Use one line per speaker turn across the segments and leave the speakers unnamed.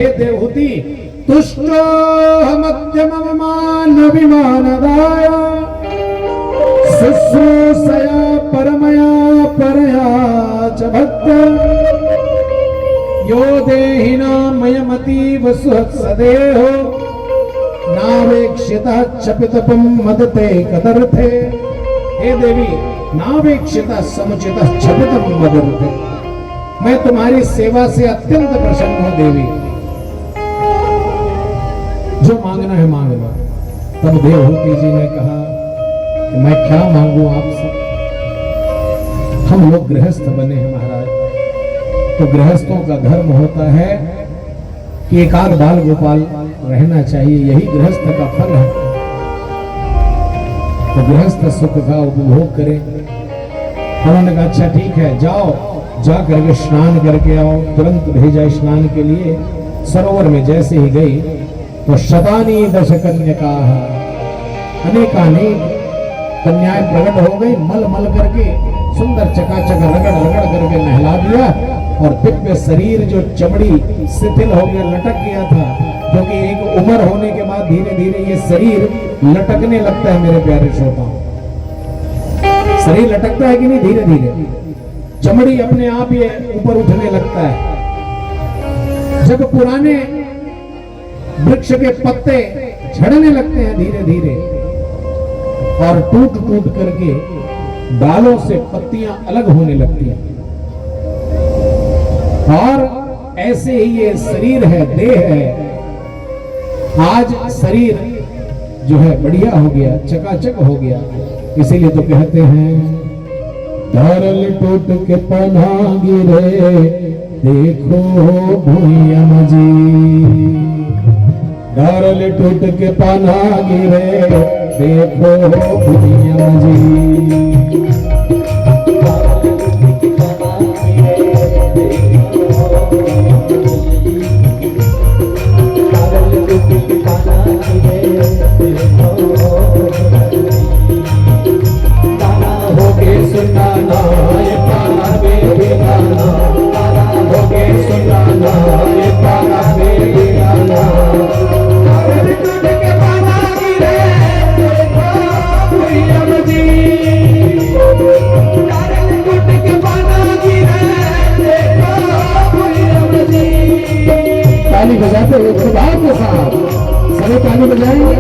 देवहूति तुष्टोऽहमद्यमवमानविमानदाय शुश्रूषया परमया परया च भक्त यो देहिनामयमतीव सुहृत्सदेहो नावेक्षितः क्षपितपं मदते कदर्थे। हे देवी, नावेक्षितः समुचितः क्षपितं मदर्थे। मैं तुम्हारी सेवा से अत्यंत प्रसन्न हूं देवी, जो मांगना है मांग लो। तब देवहूति जी ने कहा कि मैं क्या मांगू आपसे, हम लोग गृहस्थ बने हैं महाराज, तो गृहस्थों का धर्म होता है कि एक आध बाल गोपाल रहना चाहिए, यही गृहस्थ का फल है। तो गृहस्थ सुख का उपभोग करें। उन्होंने कहा अच्छा ठीक है, जाओ, जा करके स्नान करके आओ। तुरंत भेजा स्नान के लिए। सरोवर में जैसे ही गई तो शतानी दश कन्या, अनेकानेक कन्याएं प्रकट हो गई। मल मल करके सुंदर चकाचक रगड़ रगड़ करके नहला दिया, और दिव्य शरीर जो चमड़ी शिथिल हो गया, लटक गया था, क्योंकि एक उम्र होने के बाद धीरे धीरे ये शरीर लटकने लगता है। मेरे प्यारे श्रोताओं, शरीर लटकता है कि नहीं? धीरे धीरे चमड़ी अपने आप ये ऊपर उठने लगता है। जब पुराने वृक्ष के पत्ते झड़ने लगते हैं धीरे धीरे, और टूट टूट करके डालों से पत्तियां अलग होने लगती हैं, और ऐसे ही ये शरीर है, देह है। आज शरीर जो है बढ़िया हो गया, चकाचक हो गया। इसीलिए तो कहते हैं धरल टूट के पन्हा गिरे, देखो भूयम जी। धरल टूट के पन्हा गिरे, देखो भूयम जी। ताली बजाते हुए खुदा के साथ सभी ताली बजाएंगे।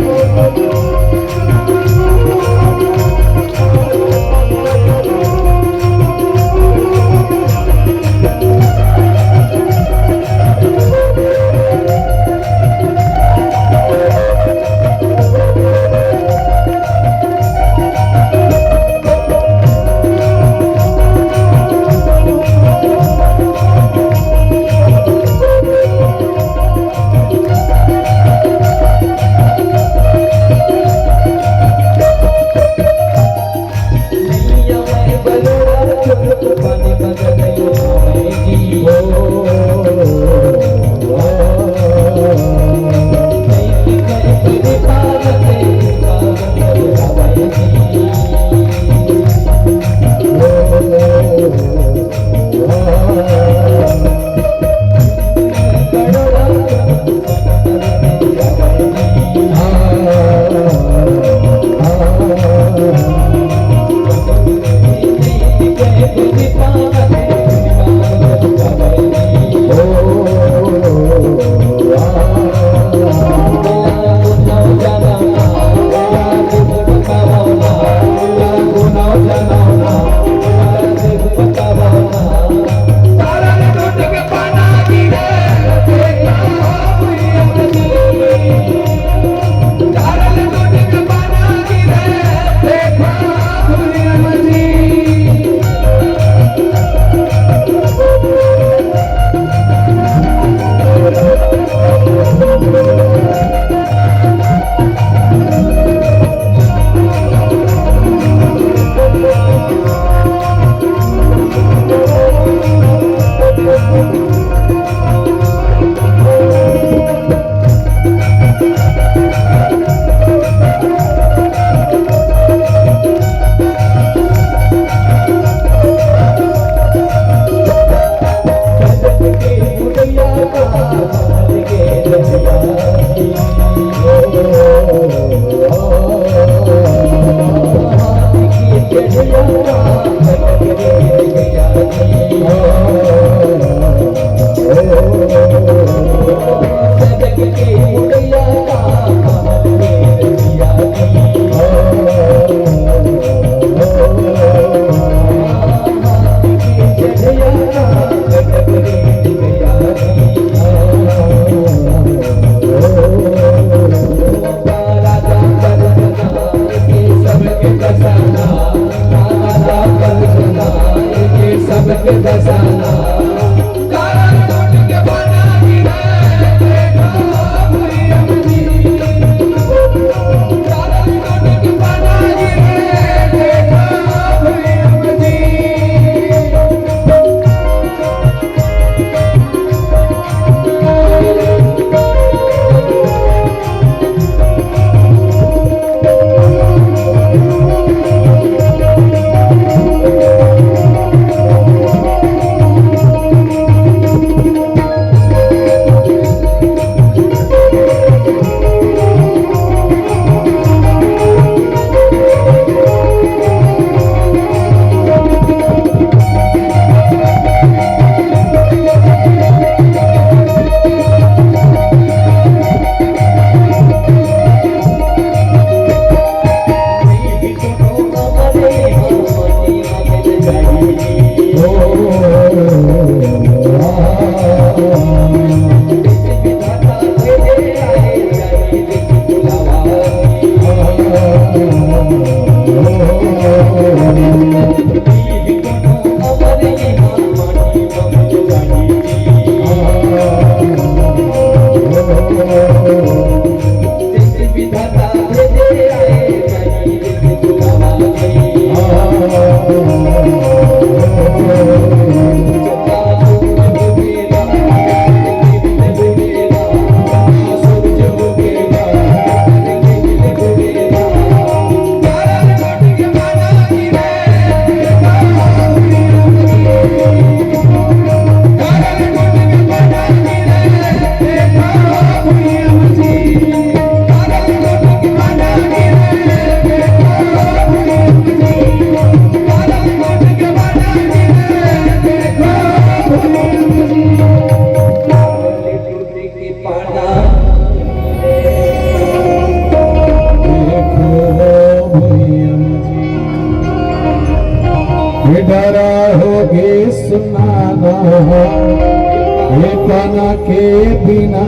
ये पना के बिना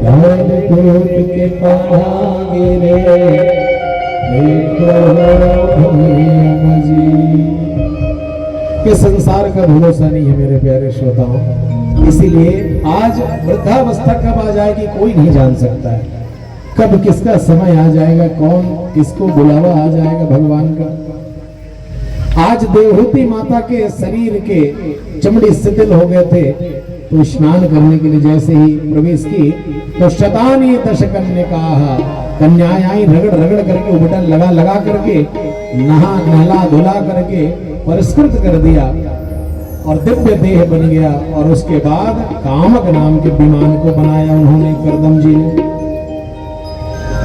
ढाल टूट के पागे रे कि संसार का भरोसा नहीं है मेरे प्यारे श्रोताओं। इसीलिए आज वृद्धावस्था कब आ जाएगी कोई नहीं जान सकता है, कब किसका समय आ जाएगा, कौन किसको बुलावा आ जाएगा भगवान का। आज देवहूति माता के शरीर के चमड़ी शिथिल हो गए थे, तो स्नान करने के लिए जैसे ही प्रवेश की तो शतानी दश कन्या कन्याएं रगड़ रगड़ करके उबटन लगा लगा करके नहला धुला करके परिष्कृत कर दिया और दिव्य देह बन गया। और उसके बाद कामक नाम के विमान को बनाया उन्होंने करदम जी ने।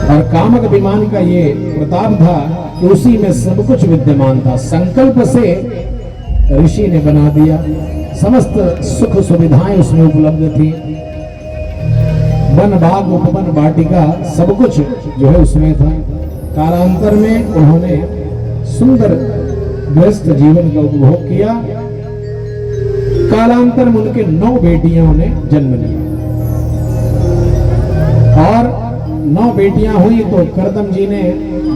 और कामक विमान का ये प्रताप था कि उसी में सब कुछ विद्यमान था, संकल्प से ऋषि ने बना दिया, समस्त सुख सुविधाएं उसमें उपलब्ध थी, वन बाग उपवन वाटिका सब कुछ जो है उसमें था। कालांतर में उन्होंने सुंदर व्यस्त जीवन का उपभोग किया। कालांतर में उनके 9 बेटियों ने जन्म लिया और 9 बेटियां हुई तो करदम जी ने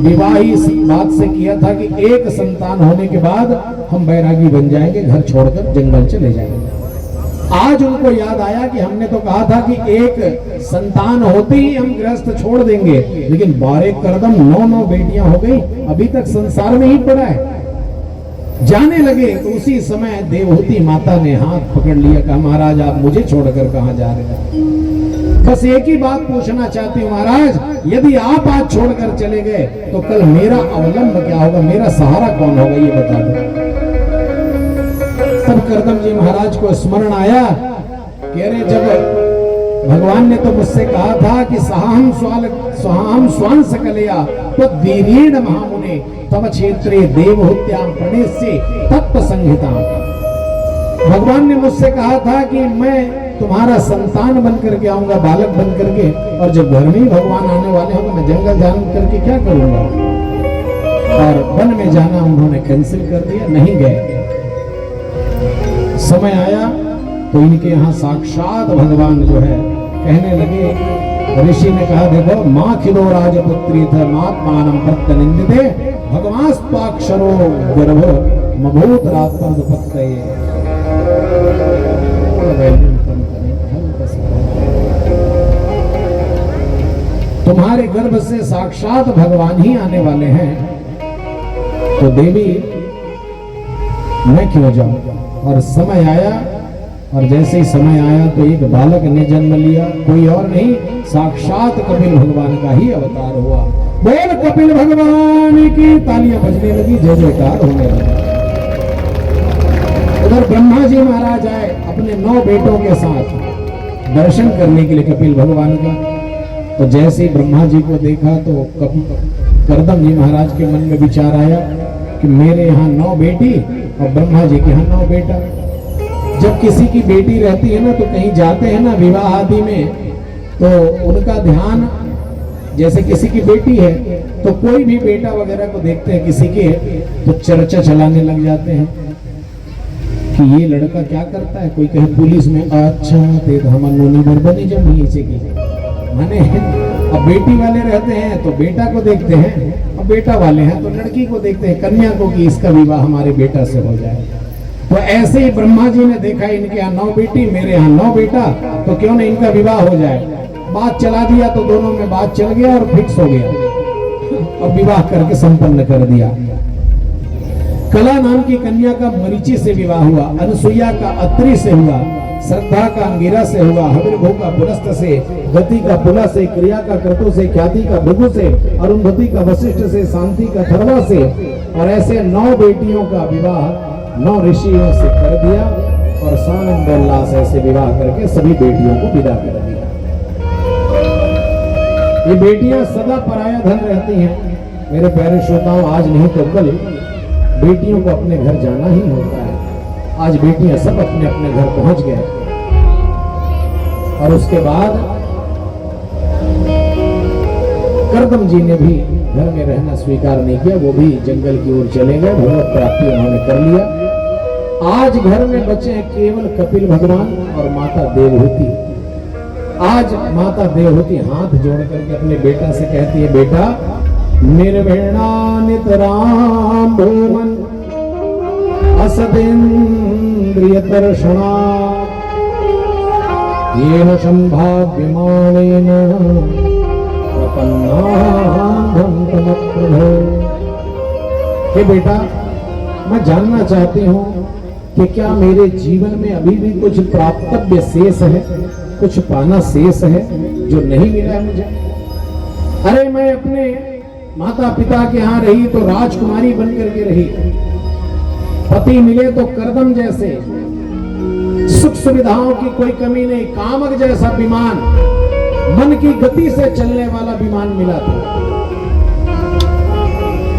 विवाह इस बात से किया था कि एक संतान होने के बाद हम बैरागी बन जाएंगे, घर छोड़कर जंगल चले जाएंगे। आज उनको याद आया कि हमने तो कहा था कि एक संतान होते ही हम गृहस्थ छोड़ देंगे, लेकिन 12 करदम 9 बेटियां हो गई, अभी तक संसार में ही पड़ा है। जाने लगे तो उसी समय देवहूति माता ने हाथ पकड़ लिया, कहा महाराज आप मुझे छोड़कर कहां जा रहे हैं। बस एक ही बात पूछना चाहती हूँ महाराज, यदि आप आज छोड़कर चले गए तो कल मेरा अवलंब क्या होगा, मेरा सहारा कौन होगा, ये बता दो। तब करदम जी महाराज को स्मरण आया कि अरे जब भगवान ने तो मुझसे कहा था कि सहाम स्वान सकलया तो वीरेण महामुने तब क्षेत्रे देवहूत्याम प्रणेस्य तत्व संहिता। भगवान ने मुझसे कहा था कि मैं तुम्हारा संतान बन करके आऊंगा, बालक बन करके, और जब घर में ही भगवान आने वाले हो तो मैं जंगल जान करके क्या करूंगा। और वन में जाना उन्होंने कैंसिल कर दिया, नहीं गए। समय आया तो इनके यहाँ साक्षात भगवान जो है कहने लगे, ऋषि ने कहा देखो माँ खिलो राजपुत्री था मात्मानम प्रत्यनिंदिते भगवास्पाक्षरो गर्भ मभूत रात्मदुपत्तये। तुम्हारे गर्भ से साक्षात भगवान ही आने वाले हैं, तो देवी मैं क्यों जाऊं। और समय आया, और जैसे ही समय आया तो एक बालक ने जन्म लिया, कोई और नहीं साक्षात कपिल भगवान का ही अवतार हुआ। बोल कपिल भगवान की, तालियां बजने लगी, जय जयकार होने लगा। उधर ब्रह्मा जी महाराज आए अपने 9 बेटों के साथ दर्शन करने के लिए कपिल भगवान का। तो जैसे ही ब्रह्मा जी को देखा तो करदम जी महाराज के मन में विचार आया कि मेरे यहाँ 9 बेटी और ब्रह्मा जी के यहाँ 9 बेटा। जब किसी की बेटी रहती है ना तो कहीं जाते हैं ना विवाह आदि में, तो उनका ध्यान, जैसे किसी की बेटी है तो कोई भी बेटा वगैरह को देखते हैं किसी के, तो चर्चा चलाने लग जाते हैं कि ये लड़का क्या करता है। कोई कहे पुलिस में, अच्छा तो हमारे नंबर बनी जब नीचे की माने। अब बेटी वाले रहते हैं तो बेटा को देखते हैं, अब बेटा वाले हैं तो लड़की को देखते हैं, कन्या को, कि इसका विवाह हमारे बेटा से हो जाए। तो ऐसे ही ब्रह्मा जी ने देखा इनके यहाँ 9 बेटी, मेरे यहाँ 9 बेटा, तो क्यों ना इनका विवाह हो जाए। बात चला दिया तो दोनों में बात चल गया और फिक्स हो गया और विवाह करके संपन्न कर दिया। कला नाम की कन्या का मरीचि से विवाह हुआ, अनसुईया का अत्रि से हुआ, श्रद्धा का अंगिरा से हुआ, हविर्भू का पुलस्त से, गति का पुला से, क्रिया का क्रतु से, ख्याति का भृगु से, अरुंधति का वशिष्ठ से, शांति का थर्वा से। और ऐसे 9 बेटियों का विवाह 9 ऋषियों से कर दिया और सानंद उल्लास ऐसे विवाह करके सभी बेटियों को विदा कर दिया। ये बेटियां सदा पराया धन रहती हैं मेरे प्यारे श्रोताओं। आज नहीं तो कल बेटियों को अपने घर जाना ही होता है। आज बेटियां सब अपने अपने घर पहुंच गए और उसके बाद करदम जी ने भी घर में रहना स्वीकार नहीं किया, वो भी जंगल की ओर चले गए, भगवत प्राप्ति उन्होंने कर लिया। आज घर में बचे हैं केवल कपिल भगवान और माता देवहूति। आज माता देवहूति हाथ जोड़ करके अपने बेटा से कहती है, बेटा निर्वेणा नितराम भूमन असदेन्द्रिय दर्शना येन संभाव्यमानेन प्रपन्नाहं तमप्रभो। हे बेटा, मैं जानना चाहती हूँ कि क्या मेरे जीवन में अभी भी कुछ प्राप्तव्य शेष है, कुछ पाना शेष है जो नहीं मिला है मुझे। अरे मैं अपने माता पिता के यहाँ रही तो राजकुमारी बन करके रही, पति मिले तो करदम जैसे, सुख सुविधाओं की कोई कमी नहीं, कामक जैसा विमान, मन की गति से चलने वाला विमान मिला था।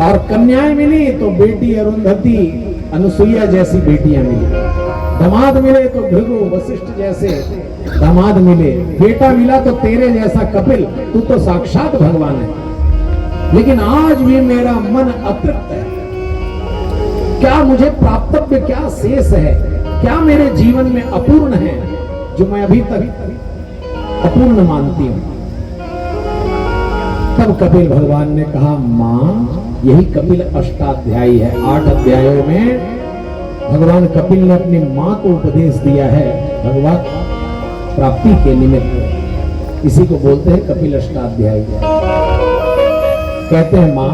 और कन्याएं मिली तो बेटी अरुंधति अनुसुईया जैसी बेटियां मिली, दामाद मिले तो भृगु वशिष्ठ जैसे दामाद मिले, बेटा मिला तो तेरे जैसा कपिल, तू तो साक्षात भगवान है। लेकिन आज भी मेरा मन अतृप्त है। क्या मुझे प्राप्तव्य, क्या शेष है, क्या मेरे जीवन में अपूर्ण है जो मैं अभी तक अपूर्ण मानती हूं। तब कपिल भगवान ने कहा, मां यही कपिल अष्टाध्यायी है। 8 अध्यायों में भगवान कपिल ने अपनी मां को उपदेश दिया है भगवत प्राप्ति के निमित्त। इसी को बोलते हैं कपिल अष्टाध्यायी। कहते हैं, मां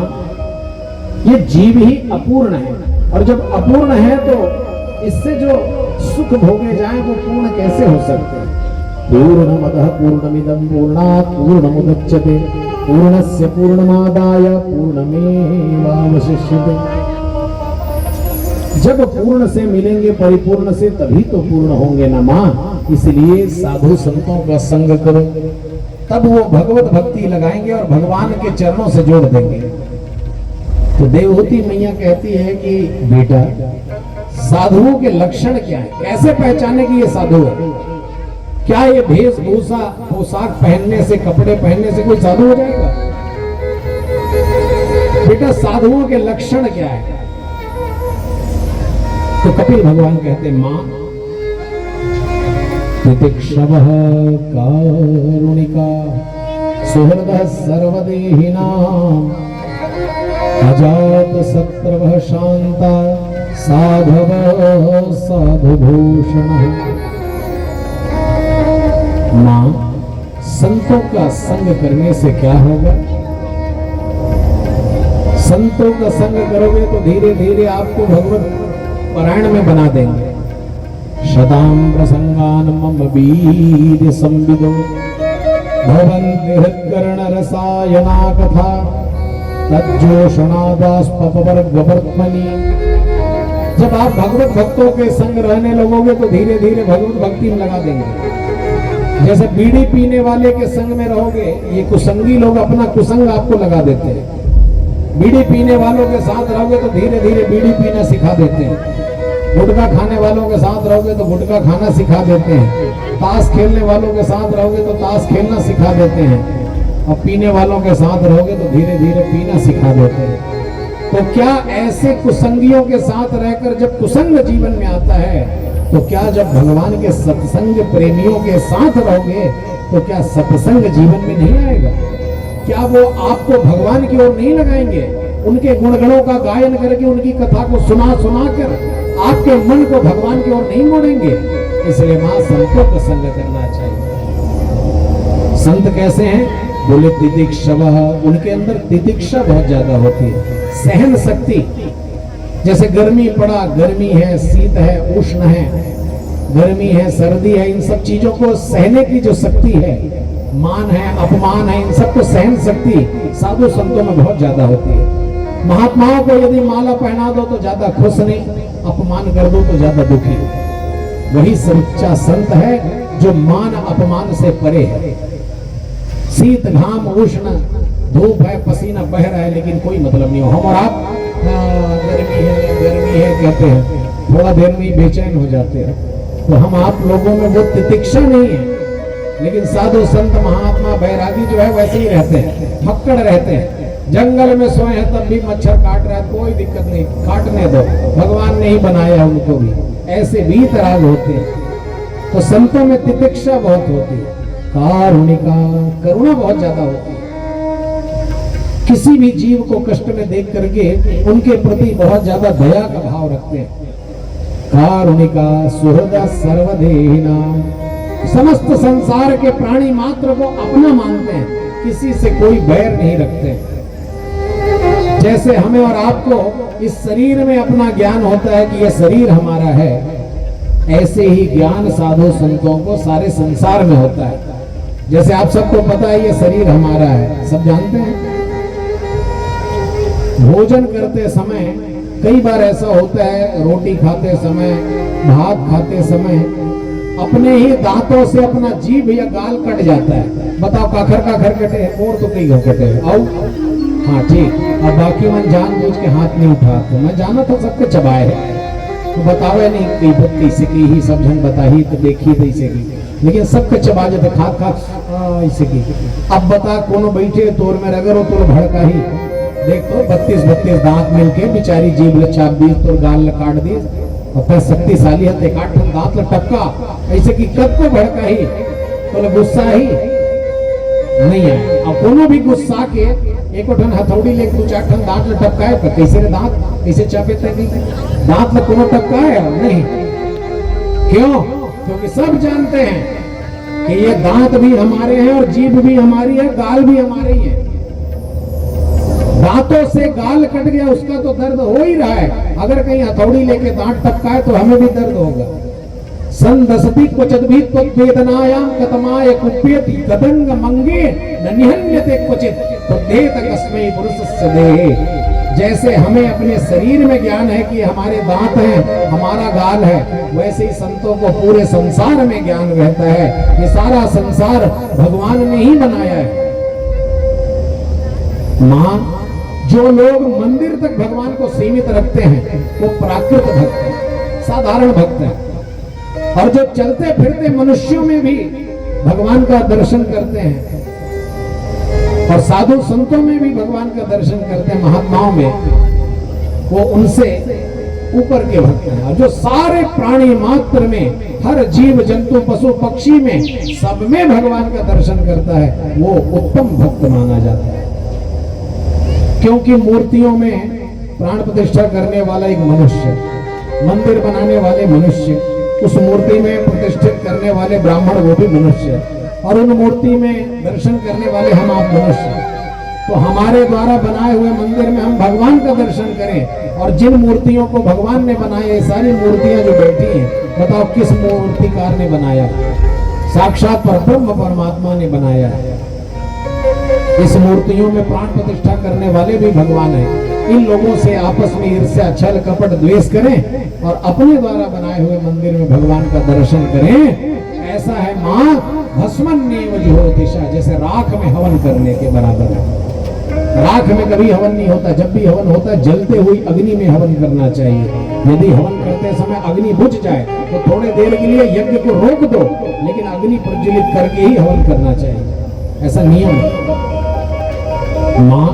ये जीव ही अपूर्ण है, और जब अपूर्ण है तो इससे जो सुख भोगे जाए वो पूर्ण कैसे हो सकते हैं। पूर्णमदः पूर्णमिदं पूर्णात् पूर्णमुदच्यते पूर्णस्य पूर्णमादाय पूर्णमेवावशिष्यते। जब पूर्ण से मिलेंगे परिपूर्ण से तभी तो पूर्ण होंगे ना मां। इसलिए साधु संतों का संग करो, तब वो भगवत भक्ति लगाएंगे और भगवान के चरणों से जोड़ देंगे। तो देवहूति मैया कहती है कि बेटा, साधुओं के लक्षण क्या है, कैसे पहचाने कि ये साधु है। क्या ये वेशभूषा पोशाक पहनने से, कपड़े पहनने से कोई साधु हो जाएगा। बेटा साधुओं के लक्षण क्या है। तो कपिल भगवान कहते, मां तितिक्षवः कारुणिका सुहृदः सर्वदेहिनां अजात शत्रवः शांता साधवः साधुभूषणः। मां, संतों का संग करने से क्या होगा। संतों का संग करोगे तो धीरे धीरे आपको भगवत पारायण में बना देंगे। शतां प्रसंगान मम वीर संविदो भवन्ति हृत्कर्ण रसायना कथा तज्जोषणादास्पवर्गवर्त्मनि। जब आप भगवत भक्तों के संग रहने लगोगे तो धीरे धीरे भगवत भक्ति में लगा देंगे। जैसे बीड़ी पीने वाले के संग में रहोगे, ये कुसंगी लोग अपना कुसंग आपको लगा देते हैं। बीड़ी पीने वालों के साथ रहोगे तो धीरे धीरे बीड़ी पीना सिखा देते हैं। गुटखा खाने वालों के साथ रहोगे तो गुटखा खाना सिखा देते हैं। ताश खेलने वालों के साथ रहोगे तो ताश खेलना सिखा देते हैं। और पीने वालों के साथ रहोगे तो धीरे धीरे पीना सिखा देते हैं। तो क्या ऐसे कुसंगियों के साथ रहकर जब कुसंग जीवन में आता है, तो क्या जब भगवान के सत्संग प्रेमियों के साथ रहोगे तो क्या सत्संग जीवन में नहीं आएगा। क्या वो आपको भगवान की ओर नहीं लगाएंगे, उनके गुणगणों का गायन करके उनकी कथा को सुना सुना कर आपके मन को भगवान की ओर नहीं मोड़ेंगे। इसलिए मां, संतों का संग करना चाहिए। संत कैसे हैं, बोले तितिक्षवः, उनके अंदर तितिक्षा बहुत ज्यादा होती है, सहन शक्ति। जैसे गर्मी पड़ा, गर्मी है, शीत है, उष्ण है, गर्मी है, सर्दी है, इन सब चीजों को सहने की जो शक्ति है, मान है, अपमान है, इन सब को सहन शक्ति साधु संतों में बहुत ज्यादा होती है। महात्माओं को यदि माला पहना दो तो ज्यादा खुश नहीं, अपमान कर दो तो ज्यादा दुखी। वही सच्चा संत है जो मान अपमान से परे है। शीत घाम उष्ण धूप है, पसीना बह रहा है, लेकिन कोई मतलब नहीं हो। हम और आप गर्मी है कहते हैं, थोड़ा देर में ही बेचैन हो जाते हैं। तो हम आप लोगों में वो तितिक्षा नहीं है। लेकिन साधु संत महात्मा बैरागी जो है वैसे ही रहते हैं, फक्कड़ रहते हैं। जंगल में सोए हैं तब भी मच्छर काट रहा है, कोई दिक्कत नहीं, काटने दो, भगवान ने ही बनाया उनको भी। ऐसे वीतराग होते हैं। तो संतों में तितिक्षा बहुत होती है, कारुणिका, करुणा बहुत ज्यादा होती है। किसी भी जीव को कष्ट में देख करके उनके प्रति बहुत ज्यादा दया का भाव रखते हैं। कारुणिका सुहृदा सर्वदेहिना, समस्त संसार के प्राणी मात्र को अपना मानते हैं, किसी से कोई बैर नहीं रखते। जैसे हमें और आपको इस शरीर में अपना ज्ञान होता है कि यह शरीर हमारा है, ऐसे ही ज्ञान साधु संतों को सारे संसार में होता है। जैसे आप सबको पता है ये शरीर हमारा है, सब जानते हैं। भोजन करते समय कई बार ऐसा होता है, रोटी खाते समय, भात खाते समय अपने ही दांतों से अपना जीभ या गाल कट जाता है। बताओ काखर का घर कटे है, और तो कई घर कटे है। आओ हाँ ठीक, अब बाकी मन जानबूझ के हाथ नहीं उठाते। मैं जाना था सबके चबाए है, तो बतावे नहीं कई बत्ती से की ही, सब जन बताही तो देखी तो इसे की, लेकिन सबके चबा जाते खात खात इसे की। अब बता कोनो बैठे तोर में रगरो तोर भड़का ही, देख तो 32 दांत मिलके बेचारी जीभ ल चाप दी, तोर गाल ल काट दी, और फिर शक्तिशाली है ते काट दांत ल टपका ऐसे की, कब को भड़का ही तो गुस्सा ही नहीं है। अब कोनो भी गुस्सा के एक ठन हथौड़ी ले 2-4 ठन दांत ल टपकाए, पर कैसे रे दांत कैसे चापे तक दांत ल कोनो टपकाए नहीं। क्यों? क्योंकि सब जानते हैं कि ये दांत भी हमारे हैं और जीभ भी हमारी है, गाल भी हमारी है। दांतों से गाल कट गया उसका तो दर्द हो ही रहा है, अगर कहीं हथौड़ी लेके दांत टपकाए तो हमें भी दर्द होगा। संदसति क्वचित भी वेदनायाम कतमाय कुप्यति कदंग मंगे न निहन्यते क्वचित तद्देत कस्मै पुरुषस्य देहे। जैसे हमें अपने शरीर में ज्ञान है कि हमारे दांत हैं, हमारा गाल है, वैसे ही संतों को पूरे संसार में ज्ञान रहता है। ये सारा संसार भगवान ने ही बनाया है। मां, जो लोग मंदिर तक भगवान को सीमित रखते हैं वो प्राकृत भक्त है, साधारण भक्त है। और जो चलते फिरते मनुष्यों में भी भगवान का दर्शन करते हैं, और साधु संतों में भी भगवान का दर्शन करते हैं, महात्माओं में, वो उनसे ऊपर के भक्त हैं। और जो सारे प्राणी मात्र में, हर जीव जंतु पशु पक्षी में, सब में भगवान का दर्शन करता है, वो उत्तम भक्त माना जाता है। क्योंकि मूर्तियों में प्राण प्रतिष्ठा करने वाला एक मनुष्य, मंदिर बनाने वाले मनुष्य, उस मूर्ति में प्रतिष्ठित करने वाले ब्राह्मण वो भी मनुष्य, और उन मूर्ति में दर्शन करने वाले हम आप मनुष्य। तो हमारे द्वारा बनाए हुए मंदिर में हम भगवान का दर्शन करें, और जिन मूर्तियों को भगवान ने बनाया, ये सारी मूर्तियां जो बैठी हैं, बताओ किस मूर्तिकार ने बनाया? साक्षात परब्रह्म परमात्मा ने बनाया है। इस मूर्तियों में प्राण प्रतिष्ठा करने वाले भी भगवान हैं। इन लोगों से आपस में ईर्ष्या, छल, कपट, द्वेष करें और अपने द्वारा बनाए हुए मंदिर में भगवान का दर्शन करें। ऐसा है मां भस्मन्येव ज्योतिषा, जैसे राख में हवन करने के बराबर है। राख में कभी हवन नहीं होता, जब भी हवन होता है जलते हुई अग्नि में हवन करना चाहिए। यदि हवन करते समय अग्नि बुझ जाए तो थोड़े देर के लिए यज्ञ को रोक दो, लेकिन अग्नि प्रज्वलित करके ही हवन करना चाहिए, ऐसा नियम है। मां,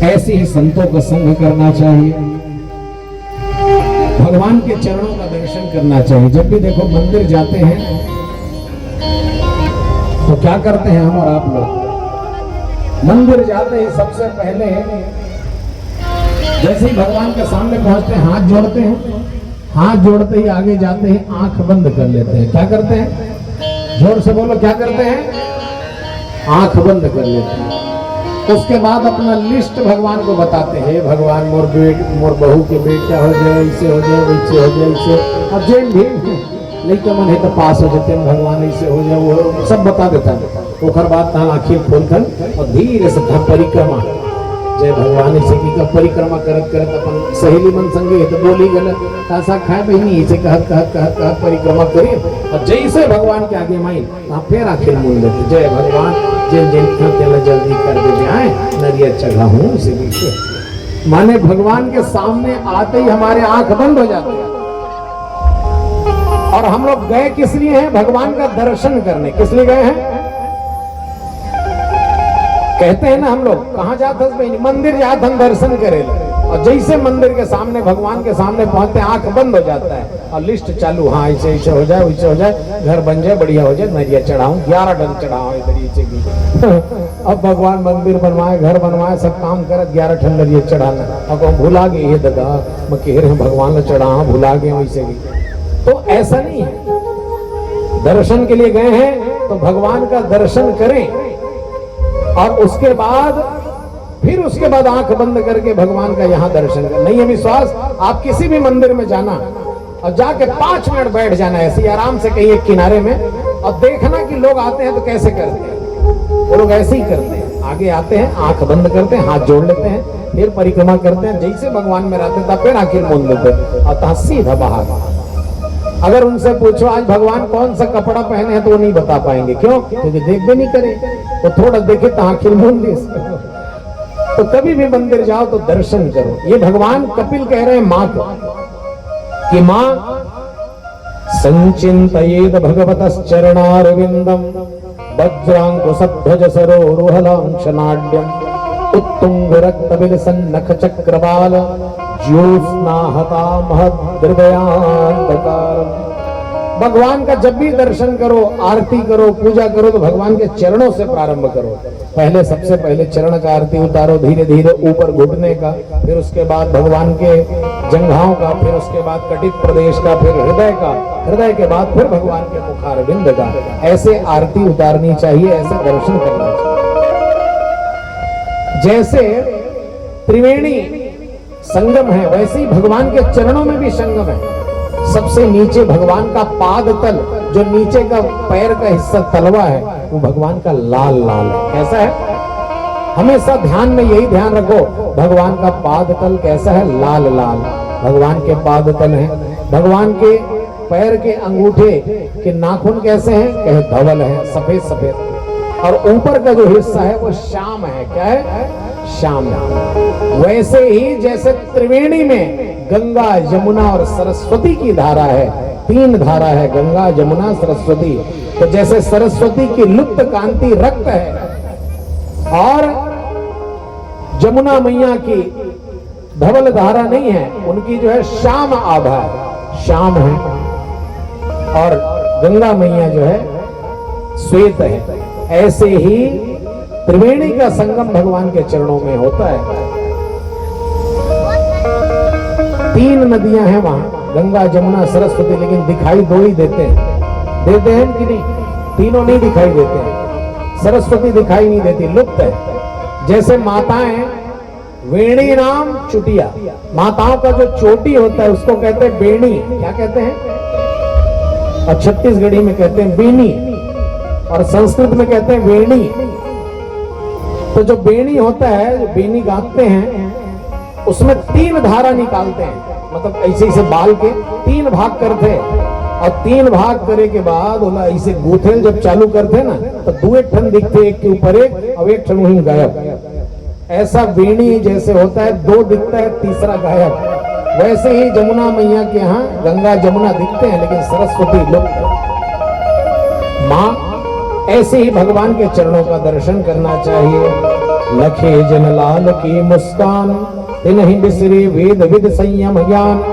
ऐसे ही संतों का संग करना चाहिए, भगवान के चरणों का दर्शन करना चाहिए। जब भी देखो मंदिर जाते हैं तो क्या करते हैं हम और आप लोग? मंदिर जाते ही सबसे पहले जैसे ही भगवान के सामने पहुंचते हैं हाथ जोड़ते हैं, हाथ जोड़ते ही आगे जाते ही आंख बंद कर लेते हैं। क्या करते हैं? जोर से बोलो, क्या करते हैं? आंख बंद कर लेते हैं। उसके बाद अपना लिस्ट भगवान को बताते हैं, भगवान मोर बहू के बेटा हो जाए, ऐसे हो जाए, वैसे हो जाए, ऐसे। अब जैन भी नहीं तो मन है तो पास हो जाते हैं, भगवान ऐसे हो जाए, वो सब बता देता है। ओखर बात आखिर खोलकर और धीरे से परिक्रमा, जय भगवान ऐसे की परिक्रमा करत करत अपन सहेली मन संगे तो बोली गलत ऐसा खाए बहनी ऐसे कहत कहत कहत कहत परिक्रमा करी, और जैसे भगवान के आगे माई फिर आखिर बोल देते, जय भगवान जिन जिन जल्दी कर दे आए नरिया चढ़ा हूँ उसे भी। माने भगवान के सामने आते ही हमारे आंख बंद हो जाते हैं। और हम लोग गए किस लिए हैं? भगवान का दर्शन करने। किस लिए गए हैं? कहते हैं ना हम लोग, कहाँ जाते हैं? मंदिर जाते हम दर्शन करे। और जैसे मंदिर के सामने भगवान के सामने पहुंचते आंख बंद हो जाता है और लिस्ट चालू, हाँ ऐसे ऐसे हो जाए, वैसे हो जाए, घर बन जाए, बढ़िया हो जाए, नरिया चढ़ाऊं, 11 डन चढ़ाऊं इधर नीचे की। अब भगवान मंदिर बनवाए, घर बनवाए, सब काम करे, 11 ठन नरिया चढ़ाना। अब भुला गए ये दगा मैं कह रहे भगवान ने चढ़ा, भुला गए वैसे भी। तो ऐसा नहीं है, दर्शन के लिए गए हैं तो भगवान का दर्शन करें और उसके बाद फिर उसके बाद आंख बंद करके भगवान का यहां दर्शन कर। नहीं है विश्वास, आप किसी भी मंदिर में जाना और जाके 5 मिनट बैठ जाना ऐसे आराम से कहीं एक किनारे में और देखना कि लोग आते हैं तो कैसे करते हैं। वो लोग ऐसे ही करते हैं, आगे आते हैं, आंख बंद करते हैं, हाथ जोड़ लेते हैं, फिर परिक्रमा करते हैं, जैसे भगवान में रहते हैं फिर आखिर मूंद लेते हैं और तहां सीधा बाहर। अगर उनसे पूछो आज भगवान कौन सा कपड़ा पहने हैं तो वो नहीं बता पाएंगे। क्यों? क्योंकि देख भी नहीं करे, तो थोड़ा देखे तो आखिर मूंद दे। तो कभी भी मंदिर जाओ तो दर्शन करो। ये भगवान कपिल कह रहे हैं मां को कि मां संचिंतयेद भगवतश्चरणारविंदम वज्रांकुशध्वज सरोरुहलांशनाड्यम उत्तुंग रक्तबिलसन्नख चक्रवाल ज्योत्स्नाहता महद्हृदयांधकारम। भगवान का जब भी दर्शन करो, आरती करो, पूजा करो तो भगवान के चरणों से प्रारंभ करो। पहले सबसे पहले चरण का आरती उतारो, धीरे धीरे ऊपर घुटने का, फिर उसके बाद भगवान के जंघाओं का, फिर उसके बाद कटित प्रदेश का, फिर हृदय का, हृदय के बाद फिर भगवान के मुखारविंद का। ऐसे आरती उतारनी चाहिए, ऐसे दर्शन करना चाहिए। जैसे त्रिवेणी संगम है वैसे ही भगवान के चरणों में भी संगम है। सबसे नीचे भगवान का पाद तल, जो नीचे का पैर का हिस्सा तलवा है, वो भगवान का लाल लाल है। कैसा है? हमेशा ध्यान में यही ध्यान रखो, भगवान का पाद तल कैसा है? लाल लाल भगवान के पाद तल है। भगवान के पैर के अंगूठे के नाखून कैसे हैं? कहे धवल है, सफेद सफेद। और ऊपर का जो हिस्सा है वो श्याम है। क्या है? श्याम। वैसे ही जैसे त्रिवेणी में गंगा, यमुना और सरस्वती की धारा है, 3 धारा है, गंगा, यमुना, सरस्वती। तो जैसे सरस्वती की लुप्त कांति रक्त है और यमुना मैया की धवल धारा नहीं है, उनकी जो है श्याम आभा है, श्याम है, और गंगा मैया जो है श्वेत है। ऐसे ही त्रिवेणी का संगम भगवान के चरणों में होता है। 3 नदियां हैं वहां, गंगा, जमुना, सरस्वती, लेकिन दिखाई 2 ही देते हैं कि नहीं? तीनों नहीं दिखाई देते हैं। सरस्वती दिखाई नहीं देती, लुप्त है। जैसे माताएं वेणी नाम चुटिया, माताओं का जो चोटी होता है उसको कहते हैं बेणी। क्या कहते हैं? और छत्तीसगढ़ी में कहते हैं बेनी, और संस्कृत में कहते हैं वेणी। तो जो बेणी होता है, जो बेनी गाते हैं, उसमें 3 धारा निकालते हैं, मतलब ऐसे ऐसे बाल के 3 भाग करते हैं, और 3 भाग करे के बाद ऐसे गूथे जब चालू करते ना तो 2 ठन दिखते, एक के ऊपर एक, और एक ठन वहीं गायब। ऐसा वेणी जैसे होता है, 2 दिखता है, तीसरा गायब। वैसे ही जमुना मैया के यहाँ गंगा, जमुना दिखते हैं, लेकिन सरस्वती लुप्त। माँ ऐसे ही भगवान के चरणों का दर्शन करना चाहिए। लखे जन लाल की मुस्कान, तिन्हीं बिसरे वेद विद संयम ज्ञान,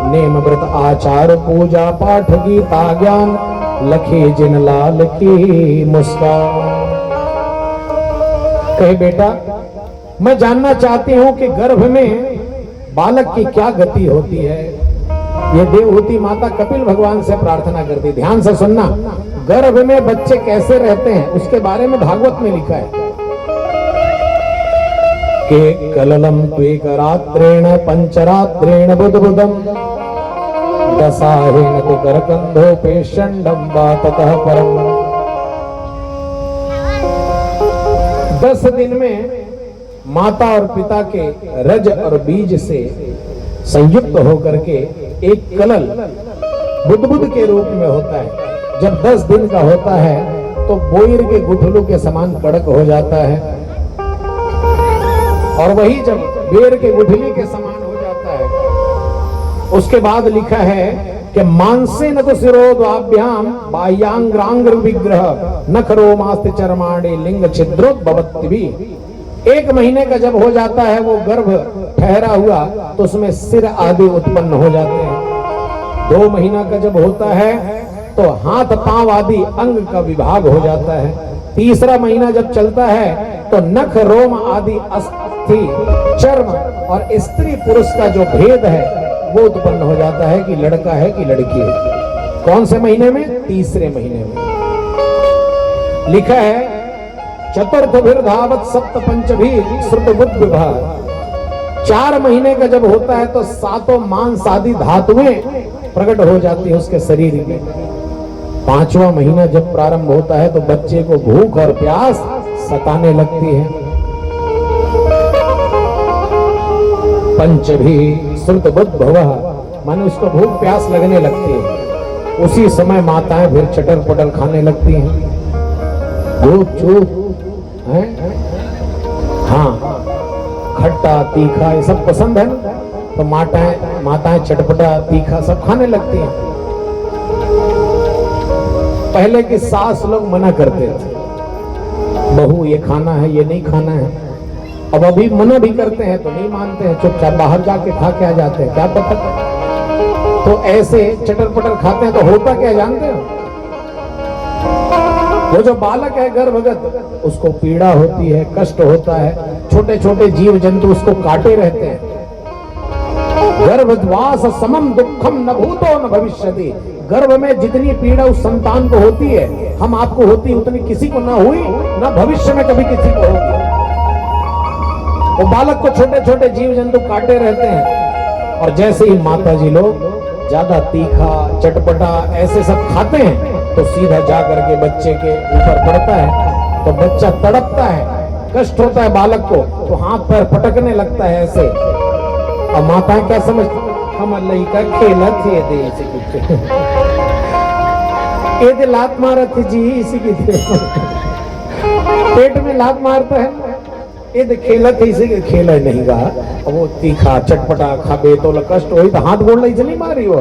नेम व्रत आचार पूजा पाठ गीता ज्ञान, लखे जन लाल की मुस्कान। कहे बेटा, मैं जानना चाहती हूं कि गर्भ में बालक की क्या गति होती है। ये देवहूति माता कपिल भगवान से प्रार्थना करती। ध्यान से सुनना, गर्भ में बच्चे कैसे रहते हैं उसके बारे में भागवत में लिखा है कि कललम त्वेक रात्रेण पंचरात्रेण बुधबुधम दसाहेन तु करकंधोपे षण्डं वा ततः परम। 10 दिन में माता और पिता के रज और बीज से संयुक्त होकर के एक कलल बुदबुद के रूप में होता है। जब 10 दिन का होता है तो बोईर के गुठलू के समान कड़क हो जाता है, और वही जब बेर के गुठली के समान हो जाता है, उसके बाद लिखा है कि मांसे न तो सिरोद्वाभ्याम बाह्यांग्रांग विग्रह नखरो मास्ति चर्माणे लिंग छिद्रोद्भवति भी। 1 महीने का जब हो जाता है वो गर्भ ठहरा हुआ तो उसमें सिर आदि उत्पन्न हो जाते हैं। 2 महीना का जब होता है तो हाथ पांव आदि अंग का विभाग हो जाता है। 3रा महीना जब चलता है तो नख रोम आदि अस्थि चर्म और स्त्री पुरुष का जो भेद है वो उत्पन्न हो जाता है कि लड़का है कि लड़की है। कौन से महीने में? 3रे महीने में। लिखा है चतुर्थ फिर धावत सप्त पंचभी श्रुत बुद्ध विभाग। 4 महीने का जब होता है तो 7 मांस आदि धातुएं प्रकट हो जाती है उसके शरीर में। 5वां महीना जब प्रारंभ होता है तो बच्चे को भूख और प्यास सताने लगती है। पंचभी श्रुत बुद्ध भवः माने उसको भूख प्यास लगने लगती है। उसी समय माताएं फिर चटर पटर खाने लगती हैं। दूध चूत है, हाँ, खट्टा तीखा ये सब पसंद है ना, तो माताएं चटपटा तीखा सब खाने लगती हैं। पहले की सास लोग मना करते थे, बहू ये खाना है ये नहीं खाना है। अब अभी मना भी करते हैं तो नहीं मानते हैं, चुपचाप बाहर जाके खा के आ जाते हैं, क्या पता। तो ऐसे चटर पटर खाते हैं तो होता क्या जानते हो? वो जो बालक है गर्भगत उसको पीड़ा होती है, कष्ट होता है, छोटे छोटे जीव जंतु उसको काटे रहते हैं। गर्भवास समम दुखम न भूतो न भविष्यति। गर्भ में जितनी पीड़ा उस संतान को होती है, हम आपको होती उतनी किसी को ना हुई, ना भविष्य में कभी किसी को होगी। वो बालक को छोटे छोटे जीव जंतु काटे रहते हैं। और जैसे ही माता जी लोग ज्यादा तीखा चटपटा ऐसे सब खाते हैं तो सीधा जा करके बच्चे के ऊपर पड़ता है, तो बच्चा तड़पता है, कष्ट होता है बालक को, तो हाथ पैर पटकने लगता है ऐसे। और माताएं क्या समझती? हम अल्लाह का खेला थे दे इसी की ये दे लात मारा थी जी इसी की पेट में लात मारता है, ये दे खेला थे इसी के खेला नहीं गा। वो तीखा चटपटा खाबे तो कष्ट हो तो हाथ गोड़ नहीं मारी हो,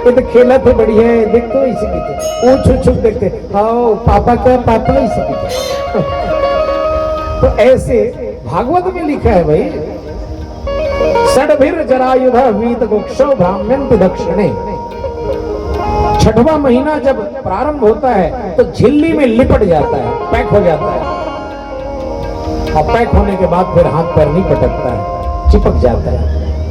ये तो खेला थे बढ़िया है, देखते इसी की थे छुप छुप देखते आओ पापा का पापा इसी की। तो ऐसे भागवत में लिखा है भाई, षडभिर जरायुध वीत गुक्षो भ्राम्यंत दक्षिणे। 6वां महीना जब प्रारंभ होता है तो झिल्ली में लिपट जाता है, पैक हो जाता है। और पैक होने के बाद फिर हाथ पैर नहीं पटकता है, चिपक जाता है।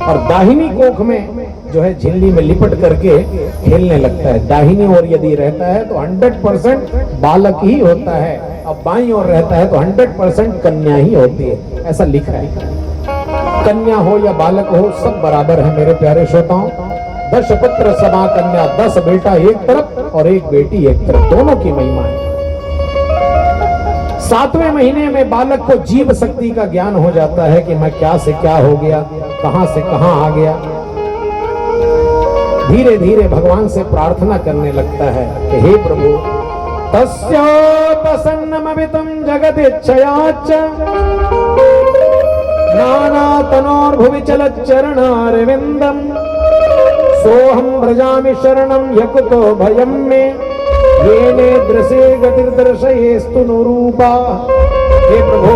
और दाहिनी कोख में जो है झिल्ली में लिपट करके खेलने लगता है। दाहिनी ओर यदि रहता है तो 100% बालक ही होता है, अब बाईं ओर रहता है तो 100% कन्या ही होती है, ऐसा लिखा है। कन्या हो या बालक हो सब बराबर है मेरे प्यारे श्रोताओं। 10 पुत्र समा कन्या, 10 बेटा एक तरफ और 1 बेटी एक तरफ, दोनों की महिमा है। 7वें महीने में बालक को जीव शक्ति का ज्ञान हो जाता है कि मैं क्या से क्या हो गया, कहां से कहां आ गया। धीरे धीरे भगवान से प्रार्थना करने लगता है कि हे प्रभु तस्योपसन्नमवितम जगदिच्छयाच्च नाना तनोर्भुवि चलच्चरणारविंदम सोहम व्रजामि शरणम यकुतो भयम मे येने दृशे गतिर्दर्शयेस्तु नुरूपा। हे प्रभु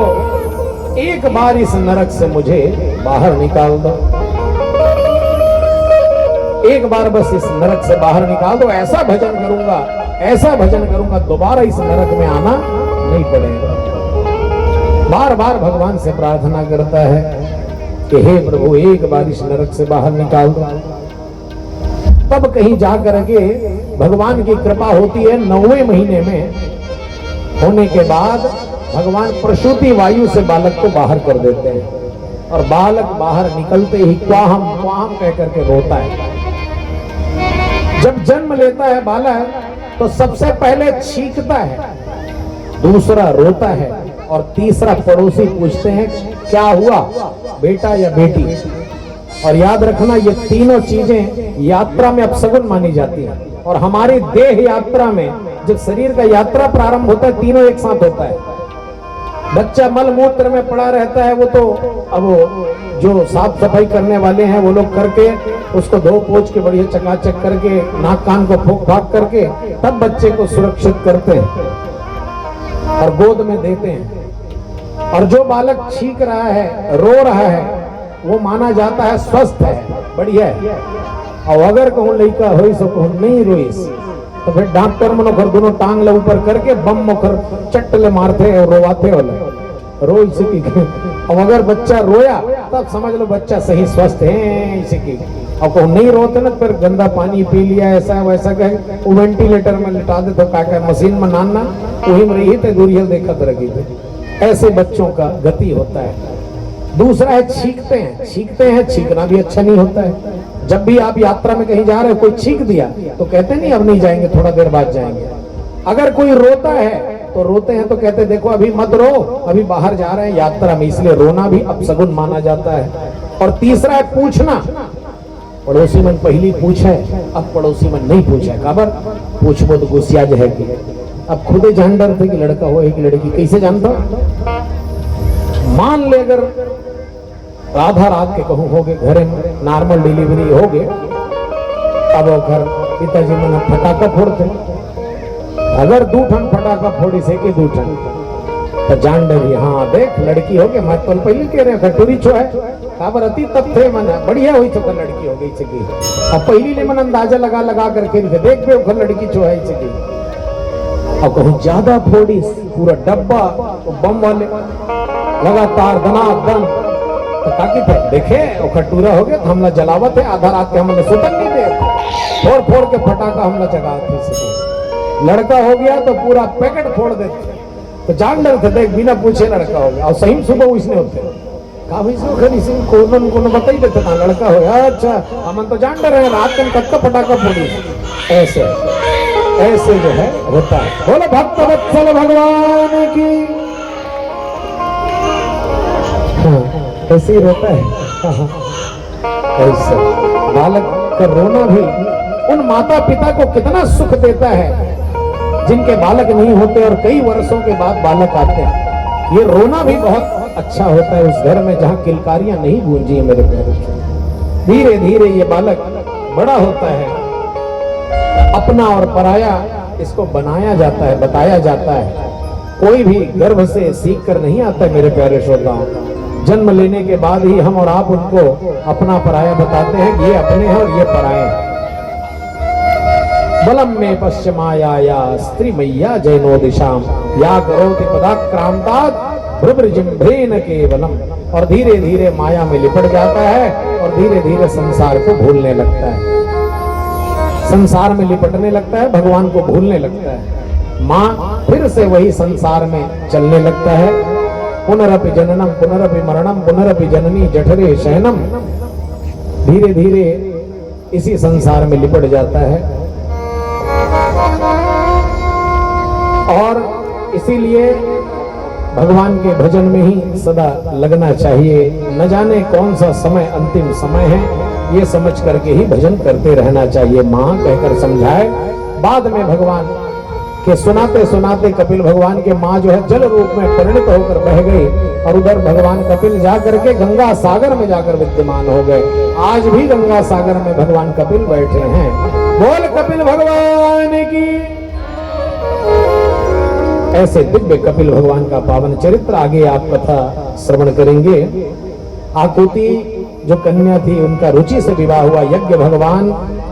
एक बार इस नरक से मुझे बाहर निकाल दो, एक बार बस इस नरक से बाहर निकाल दो, ऐसा भजन करूंगा, ऐसा भजन करूंगा दोबारा इस नरक में आना नहीं पड़ेगा। बार बार भगवान से प्रार्थना करता है कि हे प्रभु एक बार इस नरक से बाहर निकाल दो। तब कहीं जा करके भगवान की कृपा होती है। 9वें महीने में होने के बाद भगवान प्रसूति वायु से बालक को बाहर कर देते हैं और बालक बाहर निकलते ही क्वाहम क्वाहम कह करके रोता है। जब जन्म लेता है बालक तो सबसे पहले छींकता है, दूसरा रोता है और तीसरा पड़ोसी पूछते हैं क्या हुआ, बेटा या बेटी। और याद रखना ये तीनों चीजें यात्रा में अपशगुन मानी जाती है। और हमारी देह यात्रा में जब शरीर का यात्रा प्रारंभ होता है तीनों एक साथ होता है। बच्चा मल मूत्र में पड़ा रहता है, वो तो अब जो साफ सफाई करने वाले हैं वो लोग करके उसको धो पोंछ के बढ़िया चकाचक करके नाक कान को फूंक फाक करके तब बच्चे को सुरक्षित करते हैं और गोद में देते हैं। और जो बालक छींक रहा है, रो रहा है, वो माना जाता है स्वस्थ है, बढ़िया है। और अगर कहूँ लड़का हो सो कहूँ नहीं रोइस, तो फिर डॉक्टर मनोखर दोनों टांग ले ऊपर करके बम मुखर चट्टले मारते और रोवाते वाले रो इसी की। अब अगर बच्चा रोया तब समझ लो बच्चा सही स्वस्थ है इसी की। और कहूँ नहीं रोते ना फिर गंदा पानी पी लिया ऐसा वैसा कहे, वो वेंटिलेटर में लिटा दे तो क्या मशीन में नाना वही में रही थे दूरियल देखा रखी थे। ऐसे बच्चों का गति होता है। दूसरा है छींकते हैं, छींकते हैं, छींकना भी अच्छा नहीं होता है। जब भी आप यात्रा में कहीं जा रहे हो कोई छींक दिया तो कहते नहीं अब नहीं जाएंगे, थोड़ा देर बाद जाएंगे। अगर कोई रोता है तो रोते हैं तो कहते देखो अभी मत रो, अभी बाहर जा रहे हैं यात्रा में, इसलिए रोना भी अपशगुन माना जाता है। और तीसरा है पूछना, पड़ोसी मन पहली पूछे, अब पड़ोसी मन नहीं पूछे, खबर पूछबो तो गुस्सिया जो है कि अब खुदे जान डर थे कि लड़का हो कि लड़की, कैसे जानता? मान ले अगर आधा रात के कहूँ हो गए घरे में नॉर्मल डिलीवरी हो गए, अब घर पिताजी मन फटाका फोड़ते, अगर 2 ठन फटाका फोड़ी से के 2 ठन तो जान डरी, हाँ देख लड़की हो गई, मैं तो पहले कह रहे खटूरी छो है काबर अति तब थे मन बढ़िया हुई तो लड़की हो गई सकी। अब पहली ले मन अंदाजा लगा लगा करके देख पे उखर लड़की छो है सकी। और कहूँ ज्यादा फोड़ी पूरा डब्बा तो बम वाले लगातार दनादन तो ताकि थे देखे वो खटूरा हो गया तो हमला जलावत है, आधा रात के हमला सुतन नहीं दे, फोड़ फोड़ के फटाका हमला जगा थी। लड़का हो गया तो पूरा पैकेट फोड़ देते तो जान डर थे, देख बिना पूछे लड़का हो गया। और सही सुबह उसने होते कहा भाई सो खरी सिंह को बता ही देते ना लड़का हो गया। अच्छा हम तो जान डर है रात में कब का फटाका फोड़ी। ऐसे ऐसे जो है होता है। बोलो भक्त वत्सल भगवान की। ऐसे ही रहता है। ऐसे बालक का रोना भी उन माता पिता को कितना सुख देता है जिनके बालक नहीं होते और कई वर्षों के बाद बालक आते हैं। ये रोना भी बहुत अच्छा होता है उस घर में जहां किलकारियां नहीं गूंजी है मेरे प्यारे। धीरे धीरे ये बालक बड़ा होता है, अपना और पराया इसको बनाया जाता है, बताया जाता है। कोई भी गर्भ से सीख कर नहीं आता मेरे प्यारे श्रोताओं। जन्म लेने के बाद ही हम और आप उनको अपना पराया बताते हैं, ये अपने हैं और ये पराए हैं। बलम में पश्चिमाया स्त्री मैया जैनो दिशाम या करोति पदाक्रांतात् भ्रमृजिम्भेन केवलम। और धीरे धीरे माया में लिपट जाता है और धीरे धीरे संसार को भूलने लगता है, संसार में लिपटने लगता है, भगवान को भूलने लगता है। माँ फिर से वही संसार में चलने लगता है। पुनरपि जननम पुनरपि मरणम पुनरपि जननी जठरे शयनम। धीरे धीरे इसी संसार में लिपट जाता है। और इसीलिए भगवान के भजन में ही सदा लगना चाहिए। न जाने कौन सा समय अंतिम समय है, ये समझ करके ही भजन करते रहना चाहिए। माँ कहकर समझाए, बाद में भगवान के सुनाते सुनाते कपिल भगवान के माँ जो है जल रूप में परिणत होकर बह गई और उधर भगवान कपिल जाकर के गंगा सागर में जाकर विद्यमान हो गए। आज भी गंगा सागर में भगवान कपिल बैठे हैं। बोल कपिल भगवान की। ऐसे दिव्य कपिल भगवान का पावन चरित्र आगे आप कथा श्रवण करेंगे। आकुति जो कन्या थी उनका रुचि से विवाह हुआ। यज्ञ भगवान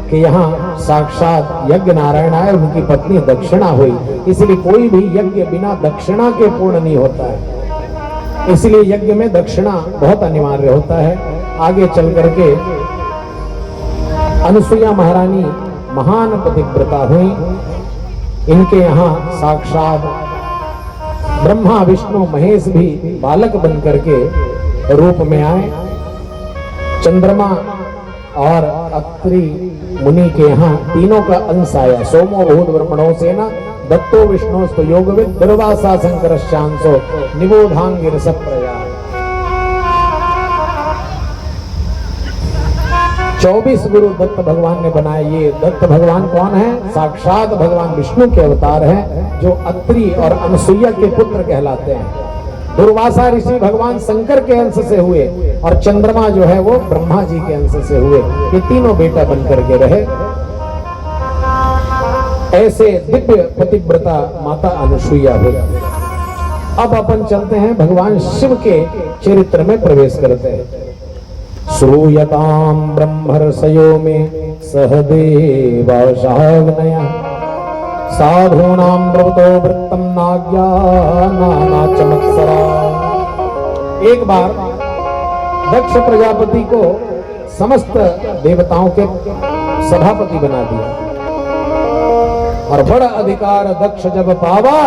के यहाँ साक्षात यज्ञ नारायण आए, उनकी पत्नी दक्षिणा हुई। इसलिए कोई भी यज्ञ बिना दक्षिणा के पूर्ण नहीं होता है, इसलिए यज्ञ में दक्षिणा बहुत अनिवार्य होता है। आगे चल करके अनुसुईया महारानी महान पतिव्रता हुई। इनके यहाँ साक्षात ब्रह्मा विष्णु महेश भी बालक बन करके रूप में आए। चंद्रमा और अत्रि मुनि के यहाँ तीनों का अंश आया। सोमो भूत ब्रह्मणो सेना दत्तो विष्णुस्तु योगविद दुर्वासा शंकरश्चांसो निबोधांगिर सप्रया। 24 गुरु दत्त भगवान ने बनाए। ये दत्त भगवान कौन है? साक्षात भगवान विष्णु के अवतार हैं, जो अत्रि और अनसुईया के पुत्र कहलाते हैं। दुर्वासा ऋषि भगवान शंकर के अंश से हुए और चंद्रमा जो है वो ब्रह्मा जी के अंश से हुए। ये तीनों बेटा बनकर के रहे। ऐसे दिव्य पतिव्रता माता अनुसुईया हुई। अब अपन चलते हैं भगवान शिव के चरित्र में प्रवेश करते हैं। श्रूयताम ब्रह्मर्षयो में सहदेवाशाग्नया साधूनाम ब्रवतो वृत्तम नाज्ञा नाना चमत्सरा। एक बार दक्ष प्रजापति को समस्त देवताओं के सभापति बना दिया और बड़ा अधिकार दक्ष जब पावा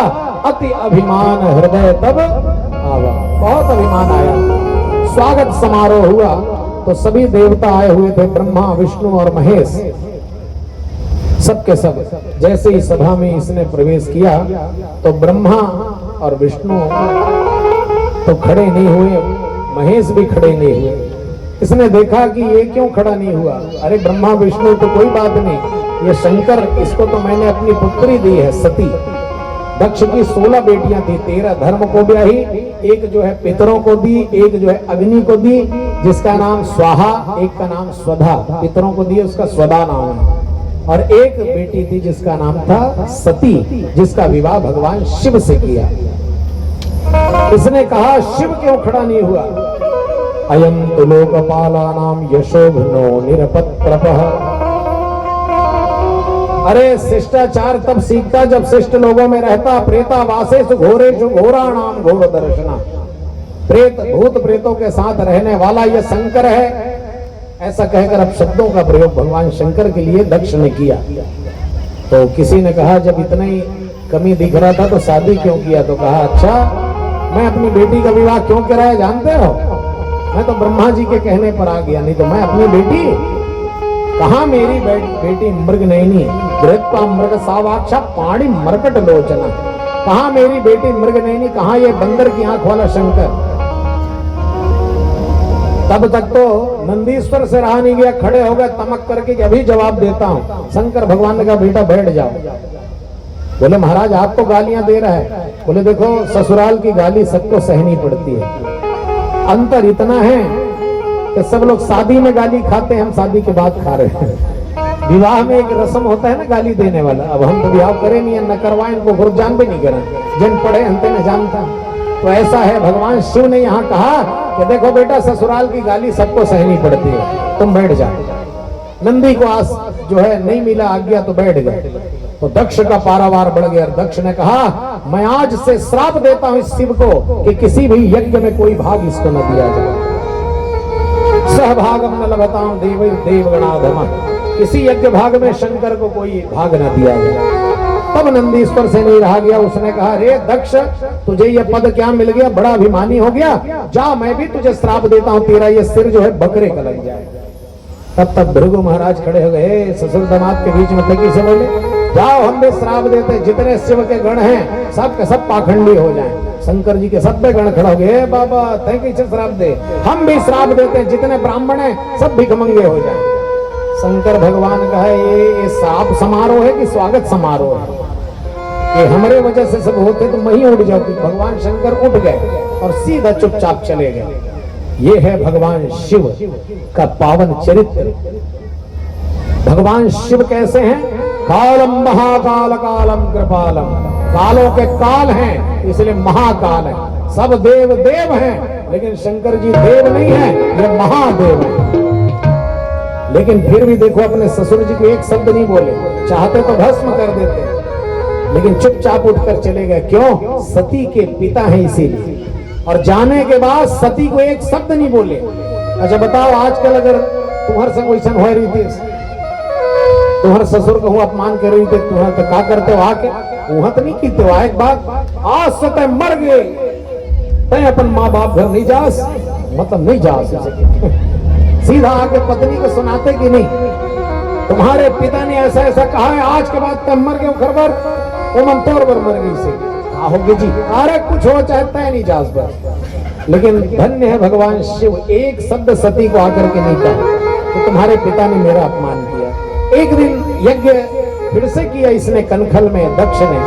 अति अभिमान हृदय तब आवा। बहुत अभिमान आया। स्वागत समारोह हुआ तो सभी देवता आए हुए थे, ब्रह्मा विष्णु और महेश, सबके सब। जैसे ही सभा में इसने प्रवेश किया तो ब्रह्मा और विष्णु तो खड़े नहीं हुए, महेश भी खड़े नहीं हुए। इसने देखा कि ये क्यों खड़ा नहीं हुआ। अरे ब्रह्मा विष्णु तो कोई बात नहीं, ये शंकर, इसको तो मैंने अपनी पुत्री दी है सती। दक्ष की 16 बेटियां थी, 13 धर्म को ब्याही, एक जो है पितरों को दी, एक जो है अग्नि को दी जिसका नाम स्वाहा, एक का नाम स्वधा। पितरों को दी उसका स्वधा नाम है। और एक बेटी थी जिसका नाम था सती, जिसका विवाह भगवान शिव से किया। इसने कहा शिव क्यों खड़ा नहीं हुआ। अयम तो लोकपालानाम यशोघ्नो निरपत्रपः। अरे शिष्टाचार तब सीखता जब शिष्ट लोगों में रहता। प्रेता वासेषु घोरेषु घोराणाम घोर दर्शना। प्रेत भूत प्रेतों के साथ रहने वाला यह शंकर है। ऐसा कहकर अब शब्दों का प्रयोग भगवान शंकर के लिए दक्ष ने किया। तो किसी ने कहा जब इतना ही कमी दिख रहा था तो शादी क्यों किया। तो कहा अच्छा मैं अपनी बेटी का विवाह क्यों कराया जानते हो। मैं तो ब्रह्मा जी के कहने पर आ गया, नहीं तो मैं अपनी बेटी कहा, मेरी बेटी मृग नयनी गृहत्वा मृग सावाक्षा पाणी मरकट लोचना। कहा मेरी बेटी मृग नयनी, कहा ये बंदर की आंख वाला शंकर। तब तक तो नंदीश्वर से रहा नहीं गया, खड़े हो गए तमक करके कि अभी जवाब देता हूं। शंकर भगवान ने कहा बेटा बैठ जाओ। बोले महाराज आप तो गालियां दे रहा है। बोले देखो ससुराल की गाली सबको सहनी पड़ती है। अंतर इतना है कि सब लोग शादी में गाली खाते हैं, हम शादी के बाद खा रहे हैं। विवाह में एक रस्म होता है ना गाली देने वाला। अब हम तो विवाह करे नहीं है, न करवाए, इनको गुरजान भी नहीं करें, जन पढ़े अंते न जानता। तो ऐसा है भगवान शिव ने यहाँ कहा कि देखो बेटा ससुराल की गाली सबको सहनी पड़ती है, तुम बैठ जाओ। नंदी को आज जो है नहीं मिला आज्ञा तो बैठ गए। तो दक्ष का पारावार बढ़ गया। दक्ष ने कहा मैं आज से श्राप देता हूं इस शिव को कि किसी भी यज्ञ में कोई भाग इसको न दिया जाए। सहभागम न लभताम देव देवगणाधम। किसी यज्ञ भाग में शंकर को कोई भाग न दिया जाए। तब नंदीश्वर से नहीं रहा गया। उसने कहा रे दक्ष तुझे ये पद क्या मिल गया, बड़ा अभिमानी हो गया। जा मैं भी तुझे श्राप देता हूं, तेरा ये सिर जो है बकरे का लग जाए। तब तक भृगु महाराज खड़े हो गए, ससुर दामाद के बीच में तकी से बोले जाओ हम भी श्राप देते, जितने शिव के गण हैं सब के सब पाखंडी हो जाएं। शंकर जी के सब पे गण खड़ा हो गए, बाबा तय कैसे श्राप दे, हम भी श्राप देते हैं, जितने ब्राह्मण हैं सब भिखमंगे हो जाएं। शंकर भगवान का है ये श्राप समारोह है कि स्वागत समारोह है। ये हमारे वजह से सब होते तो मैं ही उठ जाती। भगवान शंकर उठ गए और सीधा चुपचाप चले गए। ये है भगवान शिव का पावन चरित्र। भगवान शिव कैसे हैं? कालम महाकाल कालम कृपालम। कालों के काल हैं इसलिए महाकाल है। सब देव देव हैं लेकिन शंकर जी देव नहीं है, ये महादेव है। लेकिन फिर भी देखो अपने ससुर जी को एक शब्द नहीं बोले, चाहते तो भस्म कर देते लेकिन चुपचाप उठकर चले गए। क्यों? सती के पिता हैं इसीलिए। और जाने के बाद सती को एक शब्द नहीं बोले। अच्छा बताओ आजकल अगर तुम्हारे संग वैसा हो रही थी, तुम्हारे ससुर को अपमान कर रही थी, तुम्हारे तो क्या करते हो आके वहां तो नहीं कीते हो। एक बात आज से तय मर गए, तय अपन माँ बाप घर नहीं जास, मतलब नहीं जास सीधा आके पत्नी को सुनाते कि नहीं तुम्हारे पिता ने ऐसा ऐसा कहा है, आज के बाद तय मर गए घर पर, वो मन तोड़ पर मर गई से होगी जी। अरे कुछ हो चाहे तय नहीं जास बस। लेकिन धन्य है भगवान शिव, एक शब्द सती को आकर के नहीं कहा तो तुम्हारे पिता ने मेरा अपमान किया। एक दिन यज्ञ फिर से किया इसने कनखल में। दक्ष ने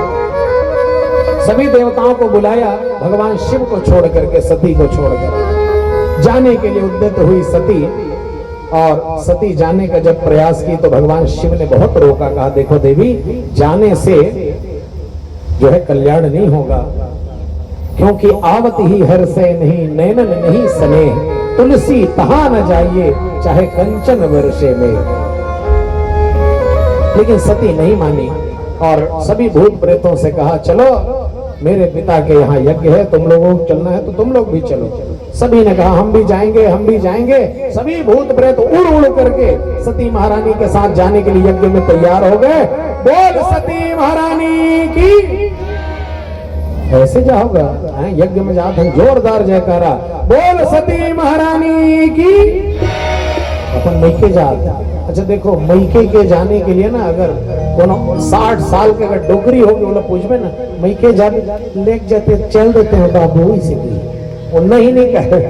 सभी देवताओं को बुलाया, भगवान शिव को छोड़ करके सती को छोड़कर जाने के लिए उद्यत हुई सती। और सती जाने का जब प्रयास की तो भगवान शिव ने बहुत रोका, कहा देखो देवी जाने से जो है कल्याण नहीं होगा, क्योंकि आवत ही हर से नहीं नैनन नहीं सने, तुलसी तहा न जाइए चाहे कंचन वर्षे में। लेकिन सती नहीं मानी और सभी भूत प्रेतों से कहा चलो मेरे पिता के यहाँ यज्ञ है, तुम लोगों को चलना है तो तुम लोग भी चलो। सभी ने कहा हम भी जाएंगे, हम भी जाएंगे। सभी भूत प्रेत उड़ उड़ करके सती महारानी के साथ जाने के लिए यज्ञ में तैयार हो गए। बोल सती महारानी की। ऐसे जाओगा यज्ञ में जाते हैं, जोरदार जयकारा। बोल सती महारानी की। अपन मैके जाते। अच्छा देखो, मैके के जाने के लिए ना अगर कोनो 60 साल के अगर डोकरी होगी बोला पूछबे ना मैके जाने लेके जाते चल देते हैं बाबू, इसीलिए वो नहीं कहे।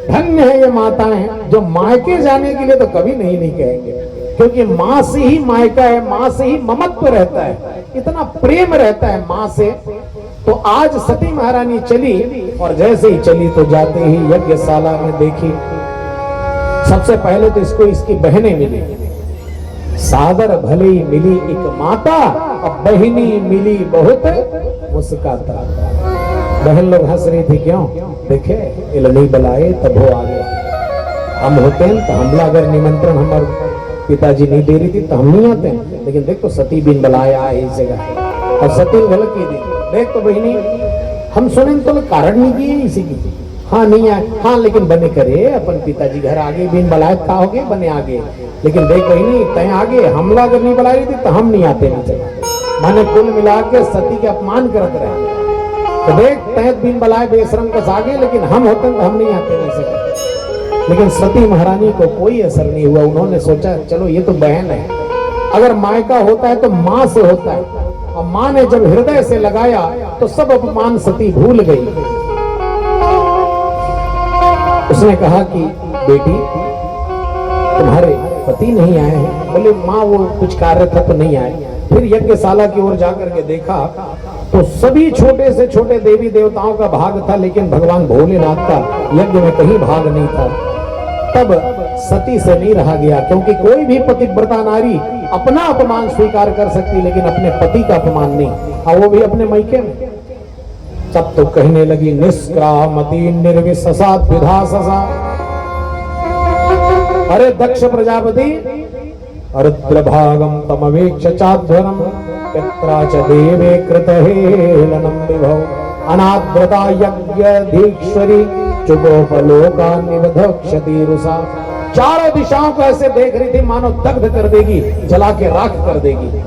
धन्य है ये माताएं जो मायके जाने के लिए तो कभी नहीं कहेंगे, क्योंकि माँ से ही मायका है, माँ से ही ममत्व रहता है, इतना प्रेम रहता है माँ से। तो आज सती महारानी चली और जैसे ही चली तो जाते ही यज्ञशाला में देखी, सबसे पहले तो इसको इसकी बहनें मिली। सादर भले ही मिली एक माता और बहिनी मिली बहुत मुस्काता। बहन लोग हंस रही थी, क्यों? देखे इल नहीं बुलाए तब हो आ गया। हम होते हैं तो हमला अगर निमंत्रण हमारे पिताजी नहीं दे रही थी तो हम नहीं आते हैं, लेकिन देख तो सती बिन बुलाया आए इस जगह। और सती गलत की थी, देख तो बहनी हम सुने तो कारण नहीं किए इसी की। हाँ नहीं आए, हाँ लेकिन बने करे अपन पिताजी घर आगे बिन बुलाए का हो गए बने आगे। लेकिन देख बहनी तय आगे हमला अगर नहीं बुला रही थी तो हम नहीं आते नीचे। माने कुल मिला के सती के अपमान करते रहे। तो देख तहत बिन बुलाए बेशरम कस आगे, लेकिन हम होते तो हम नहीं आते नीचे। लेकिन सती महारानी को कोई असर नहीं हुआ। उन्होंने सोचा चलो ये तो बहन है, अगर मायका होता है तो माँ से होता है, और माँ ने जब हृदय से लगाया तो सब अपमान सती भूल गई। उसने कहा कि बेटी तुम्हारे पति नहीं आए हैं। बोले माँ वो कुछ कार्य था तो नहीं आए। फिर यज्ञशाला की ओर जाकर के देखा तो सभी छोटे से छोटे देवी देवताओं का भाग था, लेकिन भगवान भोलेनाथ का यज्ञ में कहीं भाग नहीं था। तब सती से नहीं रहा गया, क्योंकि कोई भी पतिव्रता नारी अपना अपमान स्वीकार कर सकती, लेकिन अपने पति का अपमान नहीं, और वो भी अपने मैके में। तब तो कहने लगी निष्क्रामती निर्विशसात विधा ससा। अरे दक्ष प्रजापति रुद्रभागम तमवेक्ष चाध्वरम पित्रा च देवे कृतहेलनम विभव अनाद्रता यज्ञधीश्वरी चुगोपलोका निवधक्षति रुषा। चारों दिशाओं को ऐसे देख रही थी मानो दग्ध कर देगी, जला के राख कर देगी।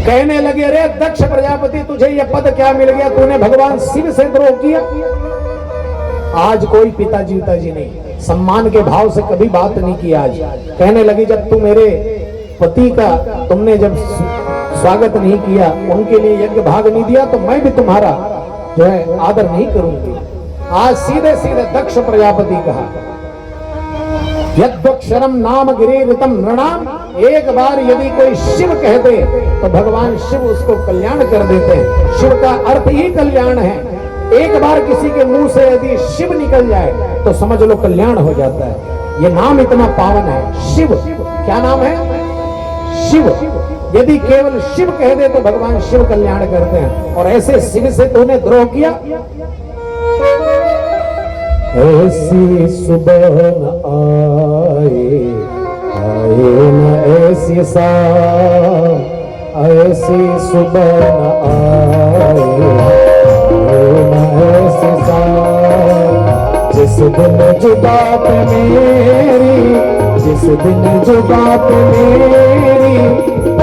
कहने लगे अरे दक्ष प्रजापति तुझे यह पद क्या मिल गया, तूने भगवान शिव से द्रोह किया। आज कोई पिताजी नहीं, सम्मान के भाव से कभी बात नहीं की। आज कहने लगी जब तू मेरे पति का तुमने जब स्वागत नहीं किया, उनके लिए यज्ञ भाग नहीं दिया, तो मैं भी तुम्हारा जो है आदर नहीं करूंगी। आज सीधे सीधे दक्ष प्रजापति कहा यद्वक्षरम नाम गिरिवृतम नृणाम। एक बार यदि कोई शिव कह दे तो भगवान शिव उसको कल्याण कर देते हैं। शिव का अर्थ ही कल्याण है। एक बार किसी के मुंह से यदि शिव निकल जाए तो समझ लो कल्याण हो जाता है। ये नाम इतना पावन है शिव। क्या नाम है? शिव। यदि केवल शिव कह दे तो भगवान शिव कल्याण करते हैं, और ऐसे शिव से तूने द्रोह किया। ऐसी सुबह न आए न ऐसी शाम, ऐसी सुबह न आए न ऐसी शाम। जिस दिन जुबात मेरी, जिस दिन जुबात मेरी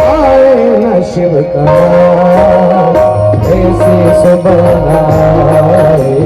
आए न शिव का नाम, ऐसी सुबह न आए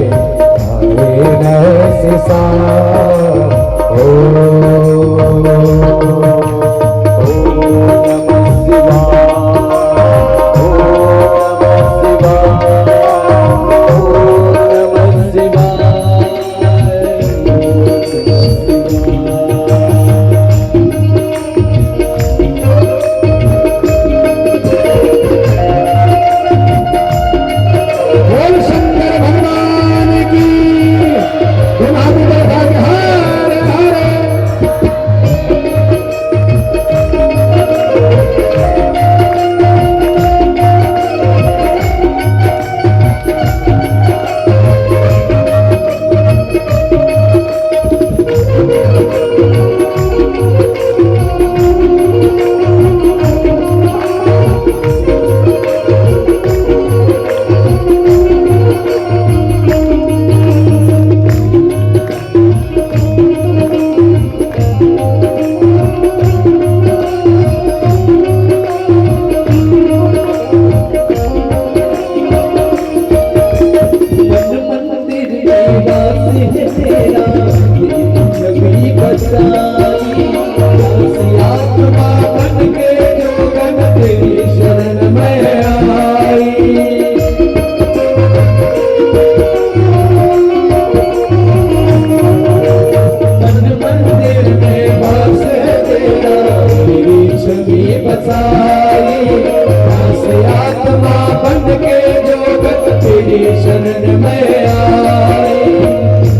शरण में आए,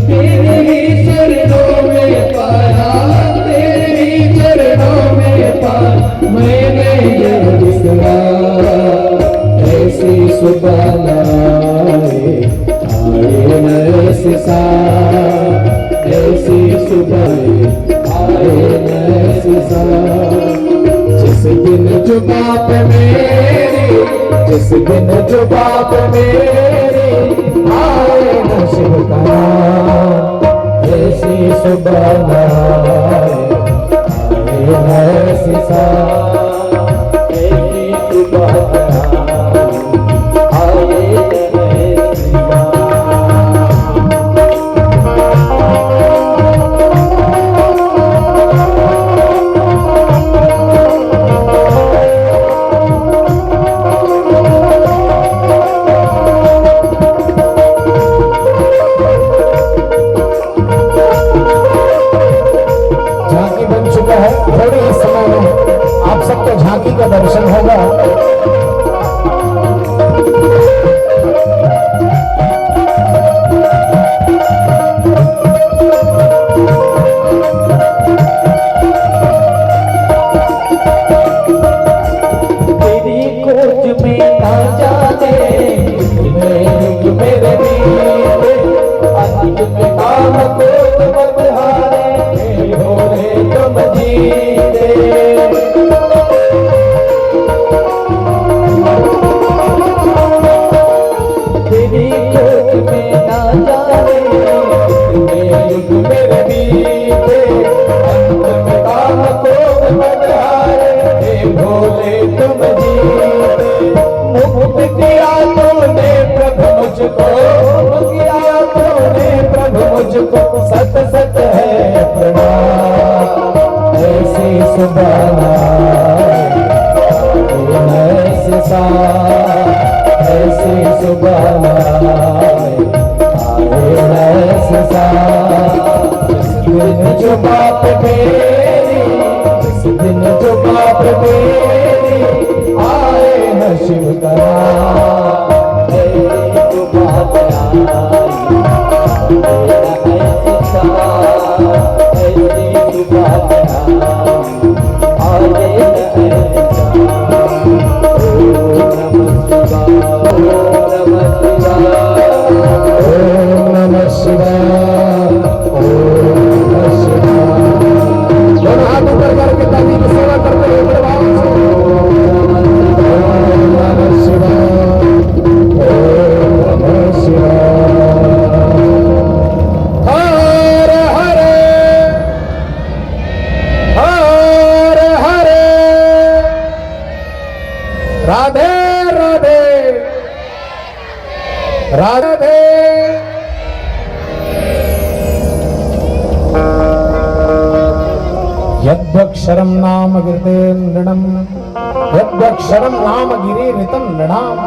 तेरी शरणों में पाया, तेरी चरणों में पाया मैंने यह बिसरा। ऐसी सुबह आए, आए न ऐसे साथ, ऐसी सुबह आए न ऐसे साथ। जिस दिन जो बात मेरी, जिस दिन जो बात मेरी आए न शिव का, ऐसी सुबह आए, आए न ऐसी साथ, ऐसी सुबह आए न ऐसी साथ।
थोड़े ही समय में आप सबको झांकी का दर्शन होगा।
तेरी खोज में ना जाने मेरे बीते, अंत में काम को बदहारे हो रे तुम जीते। तेरी खोज में ना जाने मेरे बीते, अंत में काम को बदहारे भोले तुम जीते। मुक्त किया तूने प्रभु मुझको, किया तूने प्रभु मुझको, सत सत है प्रणाम। ऐसी सुबह आए, ऐसे साथ, ऐसी सुबह आए, आए ऐसे साथ। जिस दिन जो बात मेरी, जिस दिन जो बात मेरी आए न शिव का, ऐसी सुबह आई, ऐसी साथ, ऐसी सुबह आए न ऐसी साथ। ओम नमः शिवाय, ओम नमः शिवाय। दोनों हाथ ऊपर करके ताली में सेवा करते हुए बड़े भाव से ओम नमः शिवाय, ओम नमः शिवाय। हर हरे, हर हरे, राधे राधे, राधे। यद्यक्षरं नाम गिरते नृणं, यद्यक्षरं नाम गिरिरितं नृणाम्,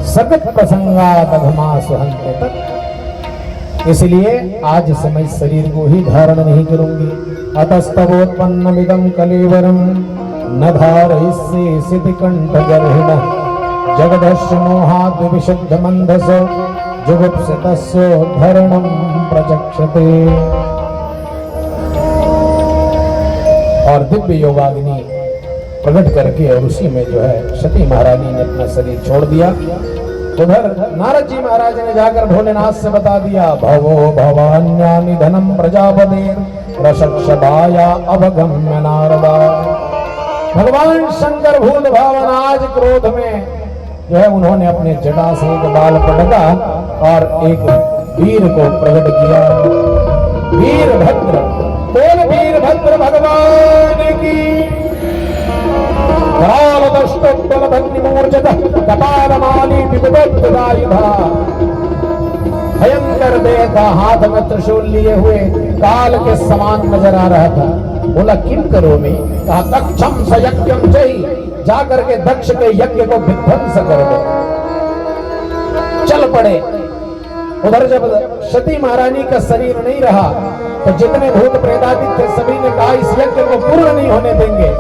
सगत प्रसंगात् अघमासु हन्ते तत्। इसलिए आज से मैं शरीर को ही धारण नहीं करूंगी। अतस्तवोत्पन्नमिदं कलेवरं न धारयिष्ये सिद्धिकण्ठगर्हिणः, जगदस्य मोहाद् विशुद्धमन्धसो जुगुप्सितस्य धरणं प्रचक्षते। और दिव्य योगाग्नि प्रकट करके और उसी में जो है सती महारानी ने अपना शरीर छोड़ दिया। उधर नारद जी महाराज ने जाकर भोलेनाथ से बता दिया, भवो भवान्या निधनम प्रजापते रसक्षदाया अवगम्य नारदा। भगवान शंकर भूल भावन आज क्रोध में जो है उन्होंने अपने जटा से एक बाल पटका और एक वीर को प्रकट किया। वीरभद्र, बोल वीरभद्र भगवान की। भयंकर देह था, हाथ में त्रिशूल लिए हुए काल के समान नजर आ रहा था। बोला किम करो मैं, कहा दक्षम सयज्ञम जय, जाकर के दक्ष के यज्ञ को विध्वंस कर दो। चल पड़े। उधर जब सती महारानी का शरीर नहीं रहा तो जितने भूत प्रेतादि थे सभी ने कहा इस यज्ञ को पूर्ण नहीं होने देंगे।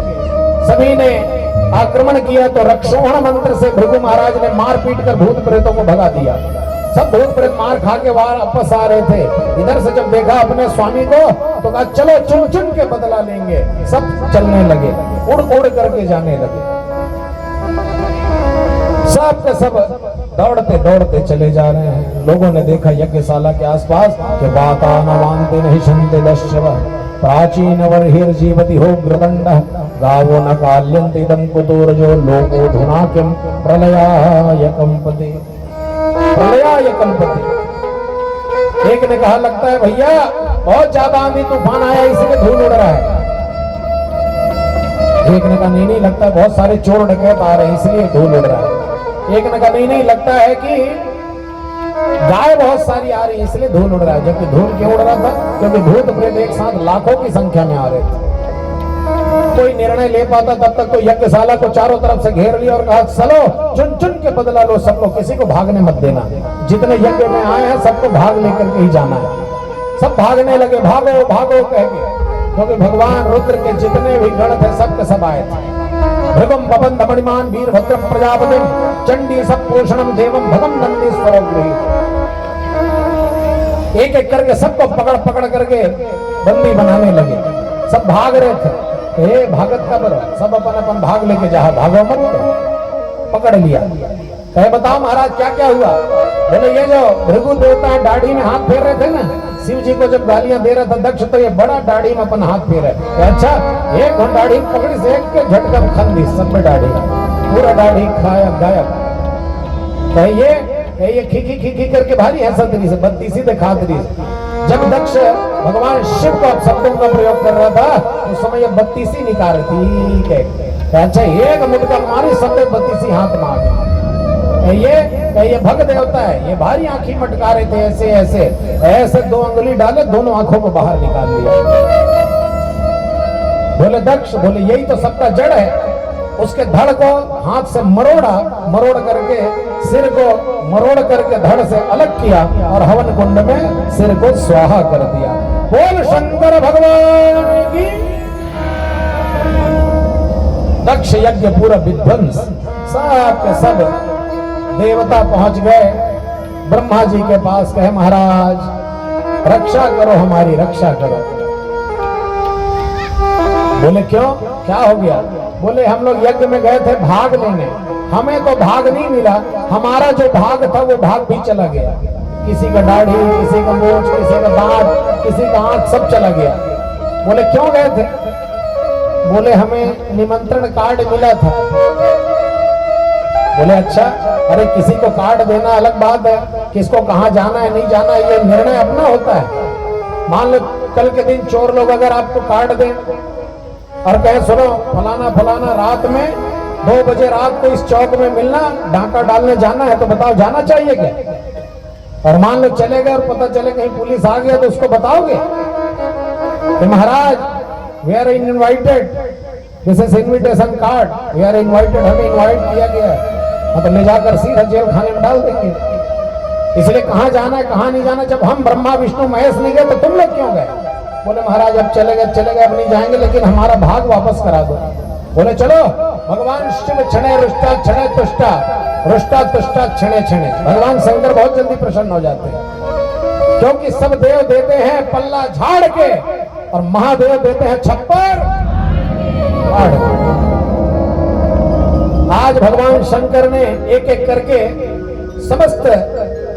सभी ने आक्रमण किया तो रक्षोहण मंत्र से भृगु महाराज ने मार पीट कर भूत प्रेतों को भगा दिया। सब भूत प्रेत मार खा के वापस आ रहे थे। इधर से जब देखा अपने स्वामी को तो कहा चलो चुन चुन के बदला लेंगे। सब चलने लगे, उड़ उड़ करके जाने लगे। सब के सब दौड़ते दौड़ते चले जा रहे हैं। लोगों ने देखा यज्ञशाला के आसपास कि वातानवान्ते नहीं शंते दश्यव प्राचीन वर्हिर जीवति हो ग्रदंड गावो न काल्यन्ते इदं कुतूर्जो लोको धुना किम प्रलयाय कंपते। प्रलयाय कंपते। एक ने कहा लगता है भैया बहुत ज्यादा आंधी तूफान आया इसलिए धूल उड़ रहा है। एक ने कहा नहीं लगता है बहुत सारे चोर डकैत आ रहे हैं इसलिए धूल उड़ रहा है। एक ने कहा नहीं लगता है कि गाय बहुत सारी आ रही है इसलिए धूल उड़ रहा है। जबकि धूल क्यों उड़ रहा था? क्योंकि भूत प्रेत एक साथ लाखों की संख्या में आ रहे थे। कोई निर्णय ले पाता तब तक तो यज्ञशाला को चारों तरफ से घेर लिया और कहा चलो चुन चुन के बदला लो सब लोग, किसी को भागने मत देना। जितने यज्ञ में आए हैं सबको भाग लेकर के ही जाना है। सब भागने लगे, भागो भागो कह के, क्योंकि भगवान रुद्र के जितने भी गण थे सबके सब आए थे। भृगुम पवन दमणिमान वीरभद्रम प्रजापति चंडी सब पोषणम देवम भगम नंदीश्वर। एक एक करके सबको पकड़ पकड़ करके बंदी बनाने लगे। सब भाग रहे थे। हे भागत का बरो, सब अपन अपन भाग लेके जा, भागो मत। पकड़ लिया। कहे बताओ महाराज क्या क्या हुआ? बोले ये जो भृगु देवता दाढ़ी में हाथ फेर रहे थे ना, शिव जी को जब गालियां दे रहा था दक्ष तो ये बड़ा दाढ़ी में अपन हाथ फेर है। अच्छा एक दाढ़ी पकड़ी से एक के झटका खंदी सब में दाढ़ी, पूरा दाढ़ी खाया गायब। कहिए खी खी करके भारी हंसतरी से बत्तीसी दिखातरी से। जब दक्ष भगवान शिव को शब्दों का प्रयोग कर रहा था उस समय ये बत्तीसी निकाल ठीक है। अच्छा एक मुटका मारी सब बत्तीसी हाथ में आ गई। ये भग देवता है, ये भारी आंखी मटका रहे थे ऐसे ऐसे ऐसे, 2 अंगुली डाले दोनों आंखों को बाहर निकाल लिया। बोले दक्ष, बोले यही तो सबका जड़ है। उसके धड़ को हाथ से मरोड़ करके सिर को मरोड़ करके धड़ से अलग किया और हवन कुंड में सिर को स्वाहा कर दिया। बोल शंकर भगवान की। दक्ष यज्ञ पूरा विध्वंस। सब के सब देवता पहुंच गए ब्रह्मा जी के पास। कहे महाराज रक्षा करो, हमारी रक्षा करो। बोले क्यों, क्या हो गया? बोले हम लोग यज्ञ में गए थे भाग लेने, हमें तो भाग नहीं मिला, हमारा जो भाग था वो भाग भी चला गया। किसी का दाढ़ी, किसी का मूंछ, किसी का दांत, किसी का आंख, सब चला गया। बोले क्यों गए थे? बोले हमें निमंत्रण कार्ड मिला था। बोले अच्छा, अरे किसी को कार्ड देना अलग बात है, किसको कहाँ जाना है नहीं जाना है ये निर्णय अपना होता है। मान लो कल के दिन चोर लोग अगर आपको कार्ड दें और कहे सुनो फलाना फलाना रात में 2 बजे रात को इस चौक में मिलना, डाका डालने जाना है, तो बताओ जाना चाहिए क्या? और मान लो चले गए और पता चले कहीं पुलिस आ गया तो उसको बताओगे कि महाराज we are invited, this is invitation card, we are invited, हमें इनवाइट किया गया है। तो ले जाकर सीधा जेल खाने में डाल देंगे। इसलिए कहाँ जाना है कहाँ नहीं जाना, जब हम ब्रह्मा विष्णु महेश नहीं गए तो तुम लोग क्यों गए? बोले महाराज अब चले गए अब नहीं जाएंगे, लेकिन हमारा भाग वापस करा दो। बोले चलो भगवान शिव क्षणे रुष्टा क्षणे तुष्टा, रुष्टा तुष्टा क्षणे क्षणे। भगवान शंकर बहुत जल्दी प्रसन्न हो जाते हैं, क्योंकि सब देव देते हैं पल्ला झाड़ के और महादेव देते हैं छप्पर फाड़ के। आज भगवान शंकर ने एक एक करके समस्त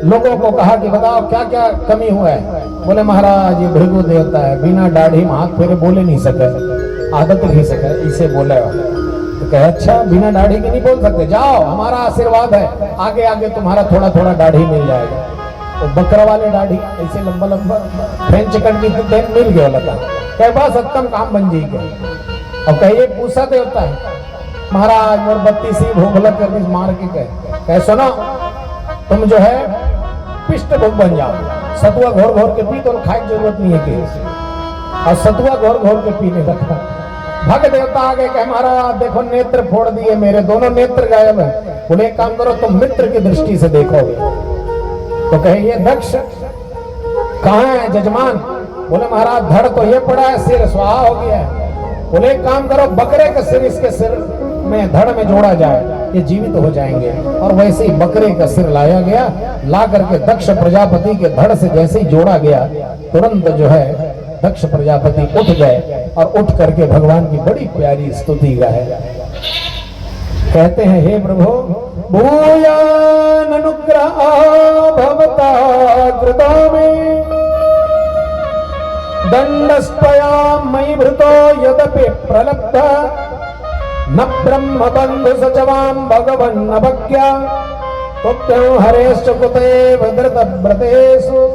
लोगों को कहा कि बताओ क्या क्या कमी हुआ है। बोले महाराज ये भृगु देवता है, बिना दाढ़ी में हाथ फेरे बोले नहीं सके, आदत नहीं सके, इसे बोले। तो कहे अच्छा बिना दाढ़ी के नहीं बोल सकते, जाओ हमारा आशीर्वाद है, आगे आगे तुम्हारा थोड़ा थोड़ा दाढ़ी मिल जाएगा। तो बकरा वाले दाढ़ी ऐसे लंबा लंबा फ्रेंच कट की तो मिल गया लगा, कहे बस उत्तम काम बन जाएगा। अब कहिए पूछा देवता है महाराज मोर 32 भूखला कर दी मार के कहे सुनो तुम जो है पिष्ट भोग बन जाओ, सतुआ घोर घोर के पी, तो खाए की जरूरत नहीं है कि, और सतुआ घोर घोर के पीने लगा। भग देवता आ गए, कहे महाराज देखो नेत्र फोड़ दिए, मेरे दोनों नेत्र गायब है। बोले एक काम करो तुम मित्र की दृष्टि से देखोगे। तो कहे ये दक्ष कहाँ है जजमान? बोले महाराज धड़ तो ये पड़ा है, सिर स्वाहा हो गया है। बोले एक काम करो बकरे का सिर इसके सिर में धड़ में जोड़ा जाए, ये जीवित हो जाएंगे। और वैसे ही बकरे का सिर लाया गया, ला करके दक्ष प्रजापति के धड़ से जैसे ही जोड़ा गया, तुरंत जो है दक्ष प्रजापति उठ गए और उठ करके भगवान की बड़ी प्यारी स्तुति गाए। कहते हैं, हे प्रभु भूयान अनुग्रह भवता कृता में दंडस्त्वया मयि भृतो यदपि प्रलब्ध न ब्रह्म बंधु सचवाम भगवन् अभज्ञा तुभ्यं हरेश्च कुतेव धृतव्रतेषु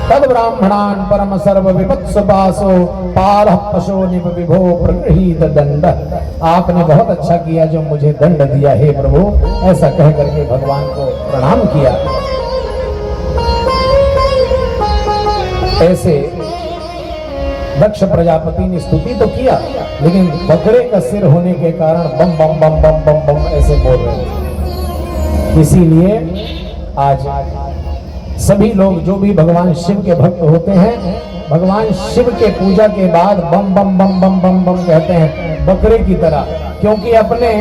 तद ब्राह्मणान परम सर्व विपत्सु पासो पारः पशो निप विभो प्रगृहीत दंड। आपने बहुत अच्छा किया जो मुझे दंड दिया हे प्रभु, ऐसा कह करके भगवान को प्रणाम किया। ऐसे दक्ष प्रजापति ने स्तुति तो किया, लेकिन बकरे का सिर होने के कारण बम बम बम बम बम बम ऐसे बोल रहे। इसीलिए आज सभी लोग जो भी भगवान शिव के भक्त होते हैं, भगवान शिव के पूजा के बाद बम बम बम बम बम बम कहते हैं बकरे की तरह। क्योंकि अपने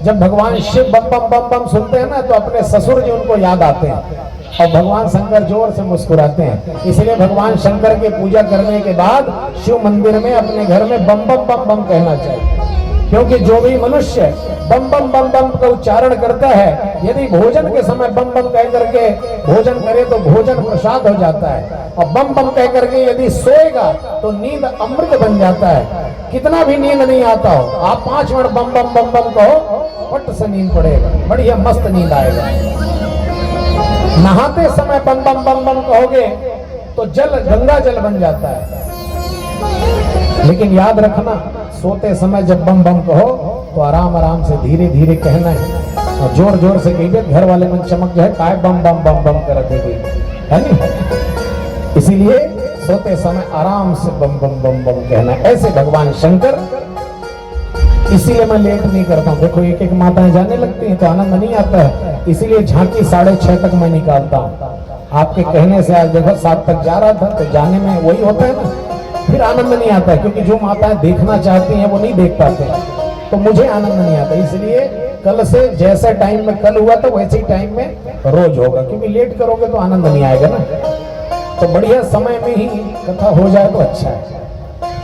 जब भगवान शिव बम बम बम बम सुनते हैं ना, तो अपने ससुर जी उनको याद आते हैं और भगवान शंकर जोर से मुस्कुराते हैं। इसलिए भगवान शंकर की पूजा करने के बाद शिव मंदिर में अपने घर में बम बम बम बम कहना चाहिए। क्योंकि जो भी मनुष्य बम बम बम बम का उच्चारण करता है, यदि भोजन के समय बम बम कह करके भोजन करे तो भोजन प्रसाद हो जाता है, और बम बम कह करके यदि सोएगा तो नींद अमृत बन जाता है। कितना भी नींद नहीं आता हो, आप 5 मिनट बम बम बम बम कहो, फट से नींद पड़ेगा, बढ़िया मस्त नींद आएगा। नहाते समय बम बम बम बम कहोगे तो जल गंगा जल बन जाता है। लेकिन याद रखना, सोते समय जब बम बम कहो तो आराम आराम से धीरे धीरे कहना है, और जोर जोर से कहिए, घर वाले मन चमक जाए, काय बम बम बम बम कर देगी, है नहीं। इसीलिए सोते समय आराम से बम बम बम बम कहना। ऐसे भगवान शंकर, इसीलिए मैं लेट नहीं करता हूँ। देखो एक एक माताएं जाने लगती हैं तो आनंद नहीं आता है, इसीलिए झांकी 6:30 तक मैं निकालता हूँ। आपके कहने से आज देखो 7 तक जा रहा था, तो जाने में वही होता है ना, फिर आनंद नहीं आता है। क्योंकि जो माताएं देखना चाहती हैं वो नहीं देख पाते हैं, तो मुझे आनंद नहीं आता। इसलिए कल से जैसे टाइम में कल हुआ था वैसे ही टाइम में रोज होगा। क्योंकि लेट करोगे तो आनंद नहीं आएगा ना, तो बढ़िया समय में ही कथा हो जाए तो अच्छा है।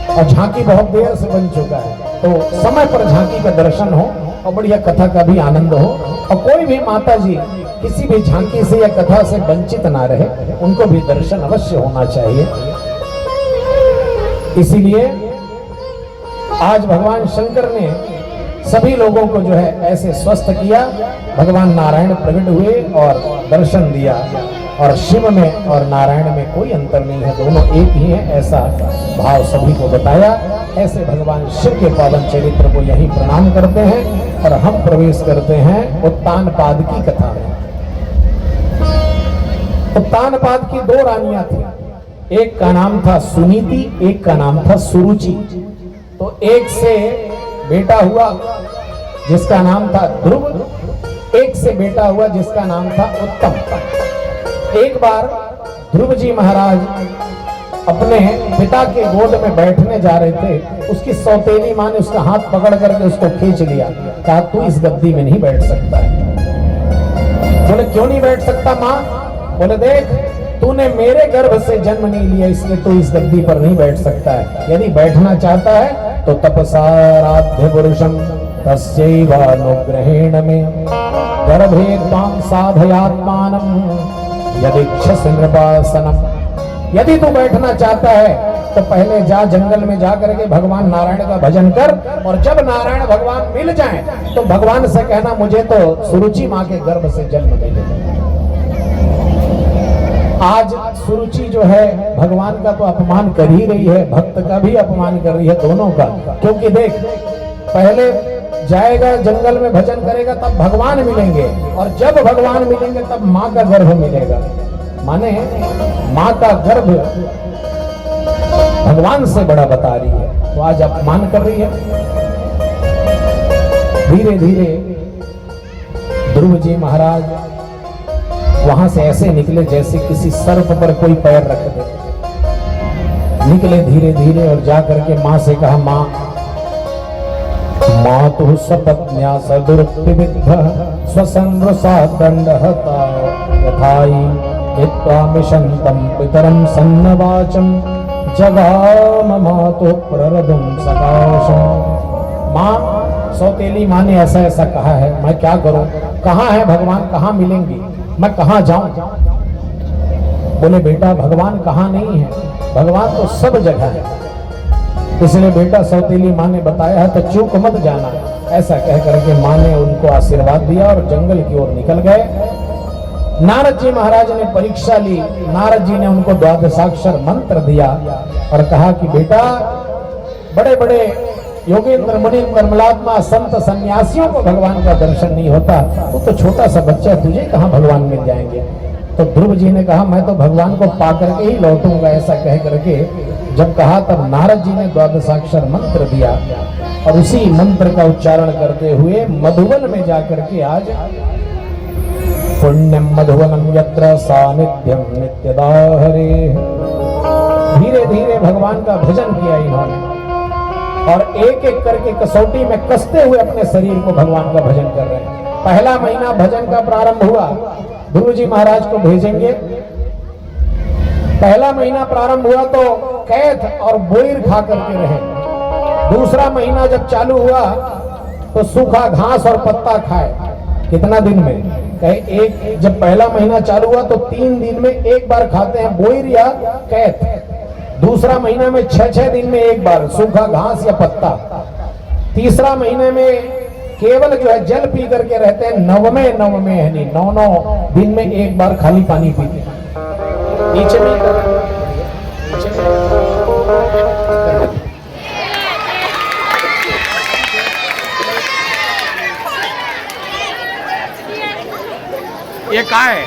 और झांकी बहुत देर से बन चुका है, तो समय पर झांकी का दर्शन हो और बढ़िया कथा का भी आनंद हो। और कोई भी माता जी किसी भी झांकी से या कथा से वंचित ना रहे, उनको भी दर्शन अवश्य होना चाहिए। इसीलिए आज भगवान शंकर ने सभी लोगों को जो है ऐसे स्वस्थ किया। भगवान नारायण प्रकट हुए और दर्शन दिया, और शिव में और नारायण में कोई अंतर नहीं है, दोनों एक ही हैं, ऐसा भाव सभी को बताया। ऐसे भगवान शिव के पावन चरित्र को यही प्रणाम करते हैं और हम प्रवेश करते हैं उत्तानपाद की कथा में। उत्तानपाद की 2 रानियां थी, एक का नाम था सुनीति, एक का नाम था सुरुचि। तो एक से बेटा हुआ जिसका नाम था ध्रुव, एक से बेटा हुआ जिसका नाम था उत्तम। एक बार ध्रुव जी महाराज अपने पिता के गोद में बैठने जा रहे थे, उसकी सौतेली माँ ने उसका हाथ पकड़ करके उसको खींच लिया, कहा तू इस गद्दी में नहीं बैठ सकता है। बोले क्यों नहीं बैठ सकता माँ? बोले देख, तूने मेरे गर्भ से जन्म नहीं लिया, इसलिए तू इस गद्दी पर नहीं बैठ सकता है। यदि बैठना चाहता है तो तपसाराध्य पुरुषम तस्यैवानुग्रहेण में गर्भे त्वां साधयात्मानं यदिच्छसि नृपासनम्। यदि तू बैठना चाहता है तो पहले जा जंगल में जा करके भगवान नारायण का भजन कर, और जब नारायण भगवान मिल जाएं तो भगवान से कहना मुझे तो सुरुचि माँ के गर्भ से जन्म मिले। आज सुरुचि जो है भगवान का तो अपमान कर ही रही है, भक्त का भी अपमान कर रही है, दोनों का। क्योंकि देख, पहले जाएगा जंगल में भजन करेगा तब भगवान मिलेंगे, और जब भगवान मिलेंगे तब माँ का गर्भ मिलेगा। माने माँ का गर्भ भगवान से बड़ा बता रही है, तो आज अपमान कर रही है। धीरे धीरे ध्रुव जी महाराज वहां से ऐसे निकले जैसे किसी सर्प पर कोई पैर रख दे। निकले धीरे धीरे और जा करके माँ से कहा, माँ मातुः सपत्न्या सदुर्विविद्धः स्वसंवृषा दण्डहता यथायि हित्वा मिषन्तं पितरं सन्नवाचं जगाम मातुः प्ररदुं सकाशम्। माँ सौतेली माँ ने ऐसा ऐसा कहा है, मैं क्या करूं, कहाँ है भगवान, कहाँ मिलेंगे, मैं कहाँ जाऊं। बोले बेटा भगवान कहाँ नहीं है, भगवान तो सब जगह है। इसलिए बेटा सौतेली माँ ने बताया है तो चूक मत जाना। ऐसा कह करके माँ ने उनको आशीर्वाद दिया और जंगल की ओर निकल गए। नारद जी महाराज ने परीक्षा ली। नारद जी ने उनको द्वादशाक्षर मंत्र दिया और कहा कि बेटा बड़े बड़े योगेंद्र मुनि निर्मलात्मा संत सन्यासियों को भगवान का दर्शन नहीं होता, वो तो छोटा सा बच्चा, तुझे कहाँ भगवान मिल जाएंगे। तो ध्रुव जी ने कहा मैं तो भगवान को पा करके ही लौटूंगा। ऐसा कह करके जब कहा तब नारद जी ने द्वादशाक्षर मंत्र दिया और उसी मंत्र का उच्चारण करते हुए मधुवन में जाकर के आज पुण्यम मधुवनम यत्र सानिध्यम नित्यदा हरे, धीरे धीरे भगवान का भजन किया इन्होंने और एक एक करके कसौटी में कसते हुए अपने शरीर को भगवान का भजन कर रहे हैं। पहला महीना भजन का प्रारंभ हुआ, ध्रुव जी महाराज को भेजेंगे। पहला महीना प्रारंभ हुआ तो कैथ और बोईर खा करके रहे। दूसरा महीना जब चालू हुआ तो सूखा घास और पत्ता खाए। कितना दिन में कहे एक, जब पहला महीना चालू हुआ तो 3 दिन में एक बार खाते हैं बोईर या कैथ। दूसरा महीना में 6-6 दिन में एक बार सूखा घास या पत्ता। तीसरा महीने में केवल जो है जल पी करके रहते हैं। नवमे है नहीं, 9 दिन में एक बार खाली पानी पीते हैं। नीचे में
ये क्या है?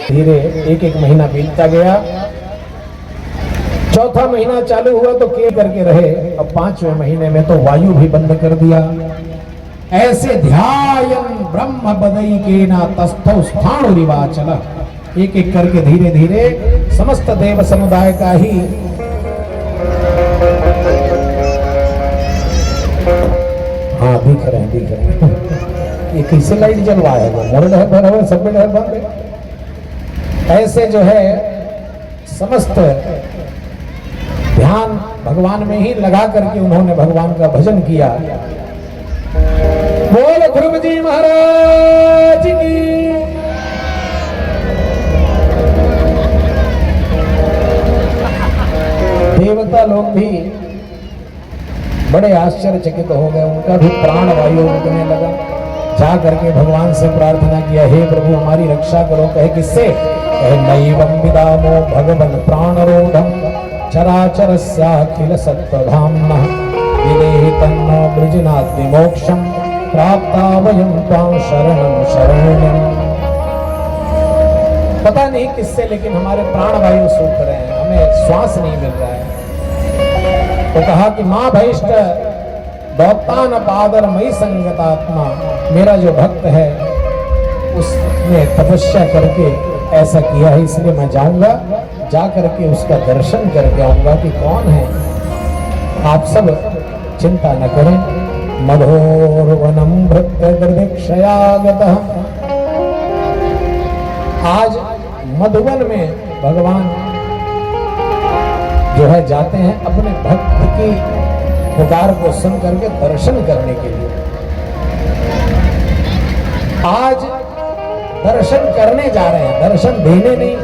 धीरे एक एक महीना बीतता गया। चौथा महीना चालू हुआ तो के करके रहे। अब 5वें महीने में तो वायु भी बंद कर दिया। ऐसे ध्यायन ब्रह्म बदई के ना तस्थौ स्थाणुरिवाचल, एक एक करके धीरे धीरे समस्त देव समुदाय का ही हाँ दिख रहे हैं। ये कैसे लाइट जलवा है, मोड़ है भर है, सब में बंद है। ऐसे जो है समस्त ध्यान भगवान में ही लगा करके उन्होंने भगवान का भजन किया। बोल ध्रुव जी महाराज की। देवता लोग भी बड़े आश्चर्यचकित हो गए, उनका भी प्राण वायु रुकने लगा। जा करके भगवान से प्रार्थना किया, हे प्रभु हमारी रक्षा करो। कहे किससे? कहे नैवं विदामो भगवन् प्राणरोधम चराचरस्याखिल सत्त्वधाम्नः विदेहि तन्नो वृजनात् विमोक्षं प्राप्ता वयं त्वां शरणं शरण्यम्। पता नहीं किससे, लेकिन हमारे प्राण वायु सूख रहे हैं, हमें श्वास नहीं मिल रहा है। तो कहा कि माँ भैष्ट दौतान पादर मई संगतात्मा, मेरा जो भक्त है उसने तपस्या करके ऐसा किया है, इसलिए मैं जाऊंगा, जा करके उसका दर्शन करके आऊंगा कि कौन है। आप सब चिंता न करें। मधोर्वनम भृत्यदीक्षयागतः, आज मधुवन में भगवान जो है जाते हैं अपने भक्त की पुकार को सुन करके दर्शन करने के लिए। आज दर्शन करने जा रहे हैं, दर्शन देने नहीं।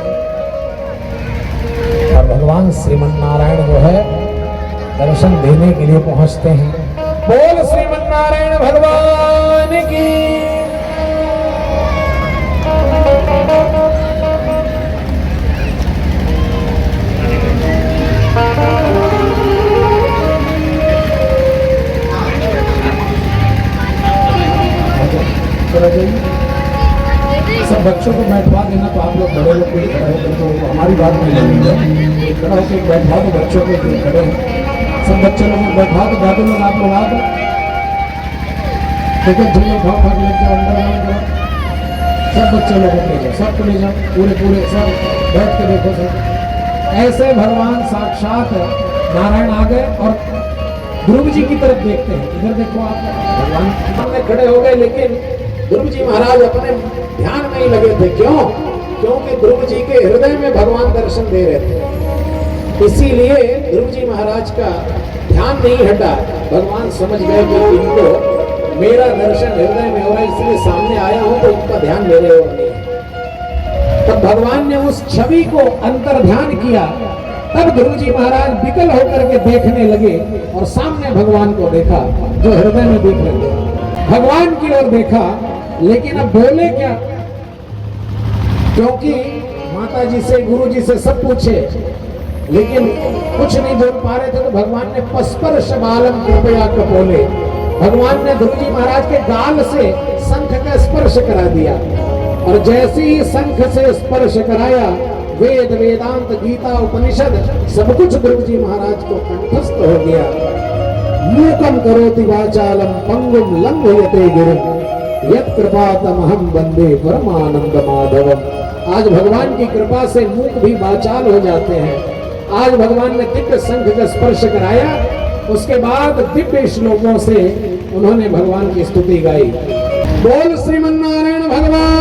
और भगवान श्रीमन नारायण जो है दर्शन देने के लिए पहुंचते हैं। बोल श्रीमन नारायण भगवान की। सब बच्चों को बैठवा देना, तो आप लोग बड़े लोग भी खड़े होकर तो हमारी बात नहीं लगेंगे। खड़ा होकर बैठवा दो बच्चों को, खड़े सब बच्चे लोग बैठवा दो। दादू लोग आप लोग आ गए, देखो झूले भाव भाग लेके अंदर सब बच्चे लोग ले जाओ, सबको ले जाओ, पूरे सब बैठ के देखो। सब ऐसे भगवान साक्षात
नारायण आ गए और ध्रुव जी की तरफ देखते हैं। इधर देखो आप, भगवान सामने खड़े हो गए, लेकिन ध्रुव जी महाराज अपने ध्यान में ही लगे थे। क्यों? क्योंकि ध्रुव जी के हृदय में भगवान दर्शन दे रहे थे, इसीलिए ध्रुव जी महाराज का ध्यान नहीं हटा। भगवान समझ गए कि इनको मेरा दर्शन हृदय में हो रहा है, इसलिए सामने आया हूं तो इनका ध्यान मेरे ओर नहीं है। तब भगवान ने उस छवि को अंतर ध्यान किया। तब ध्रुव जी महाराज विकल होकर के देखने लगे और सामने भगवान को देखा जो हृदय में देख रहे थे। भगवान की ओर देखा, लेकिन अब बोले क्या? क्योंकि माता जी से, गुरु जी से सब पूछे, लेकिन कुछ नहीं बोल पा रहे थे। तो भगवान ने पस्पर्श बालम कृपया कपोले, भगवान ने ध्रुव जी महाराज के गाल से शंख का स्पर्श करा दिया। और जैसे ही शंख से स्पर्श कराया, वेद, वेदांत, गीता, उपनिषद सब कुछ ध्रुव जी महाराज को कंठस्थ हो गया। मूकम करोति वाचालम पंगुम लंघयते गिरिम यत् कृपातमहं वंदे परमानंद माधवम। आज भगवान की कृपा से मूक भी वाचाल हो जाते हैं। आज भगवान ने दिव्य शंख का स्पर्श कराया, उसके बाद दिव्य श्लोकों से उन्होंने भगवान की स्तुति गाई। बोल श्रीमन्नारायण भगवान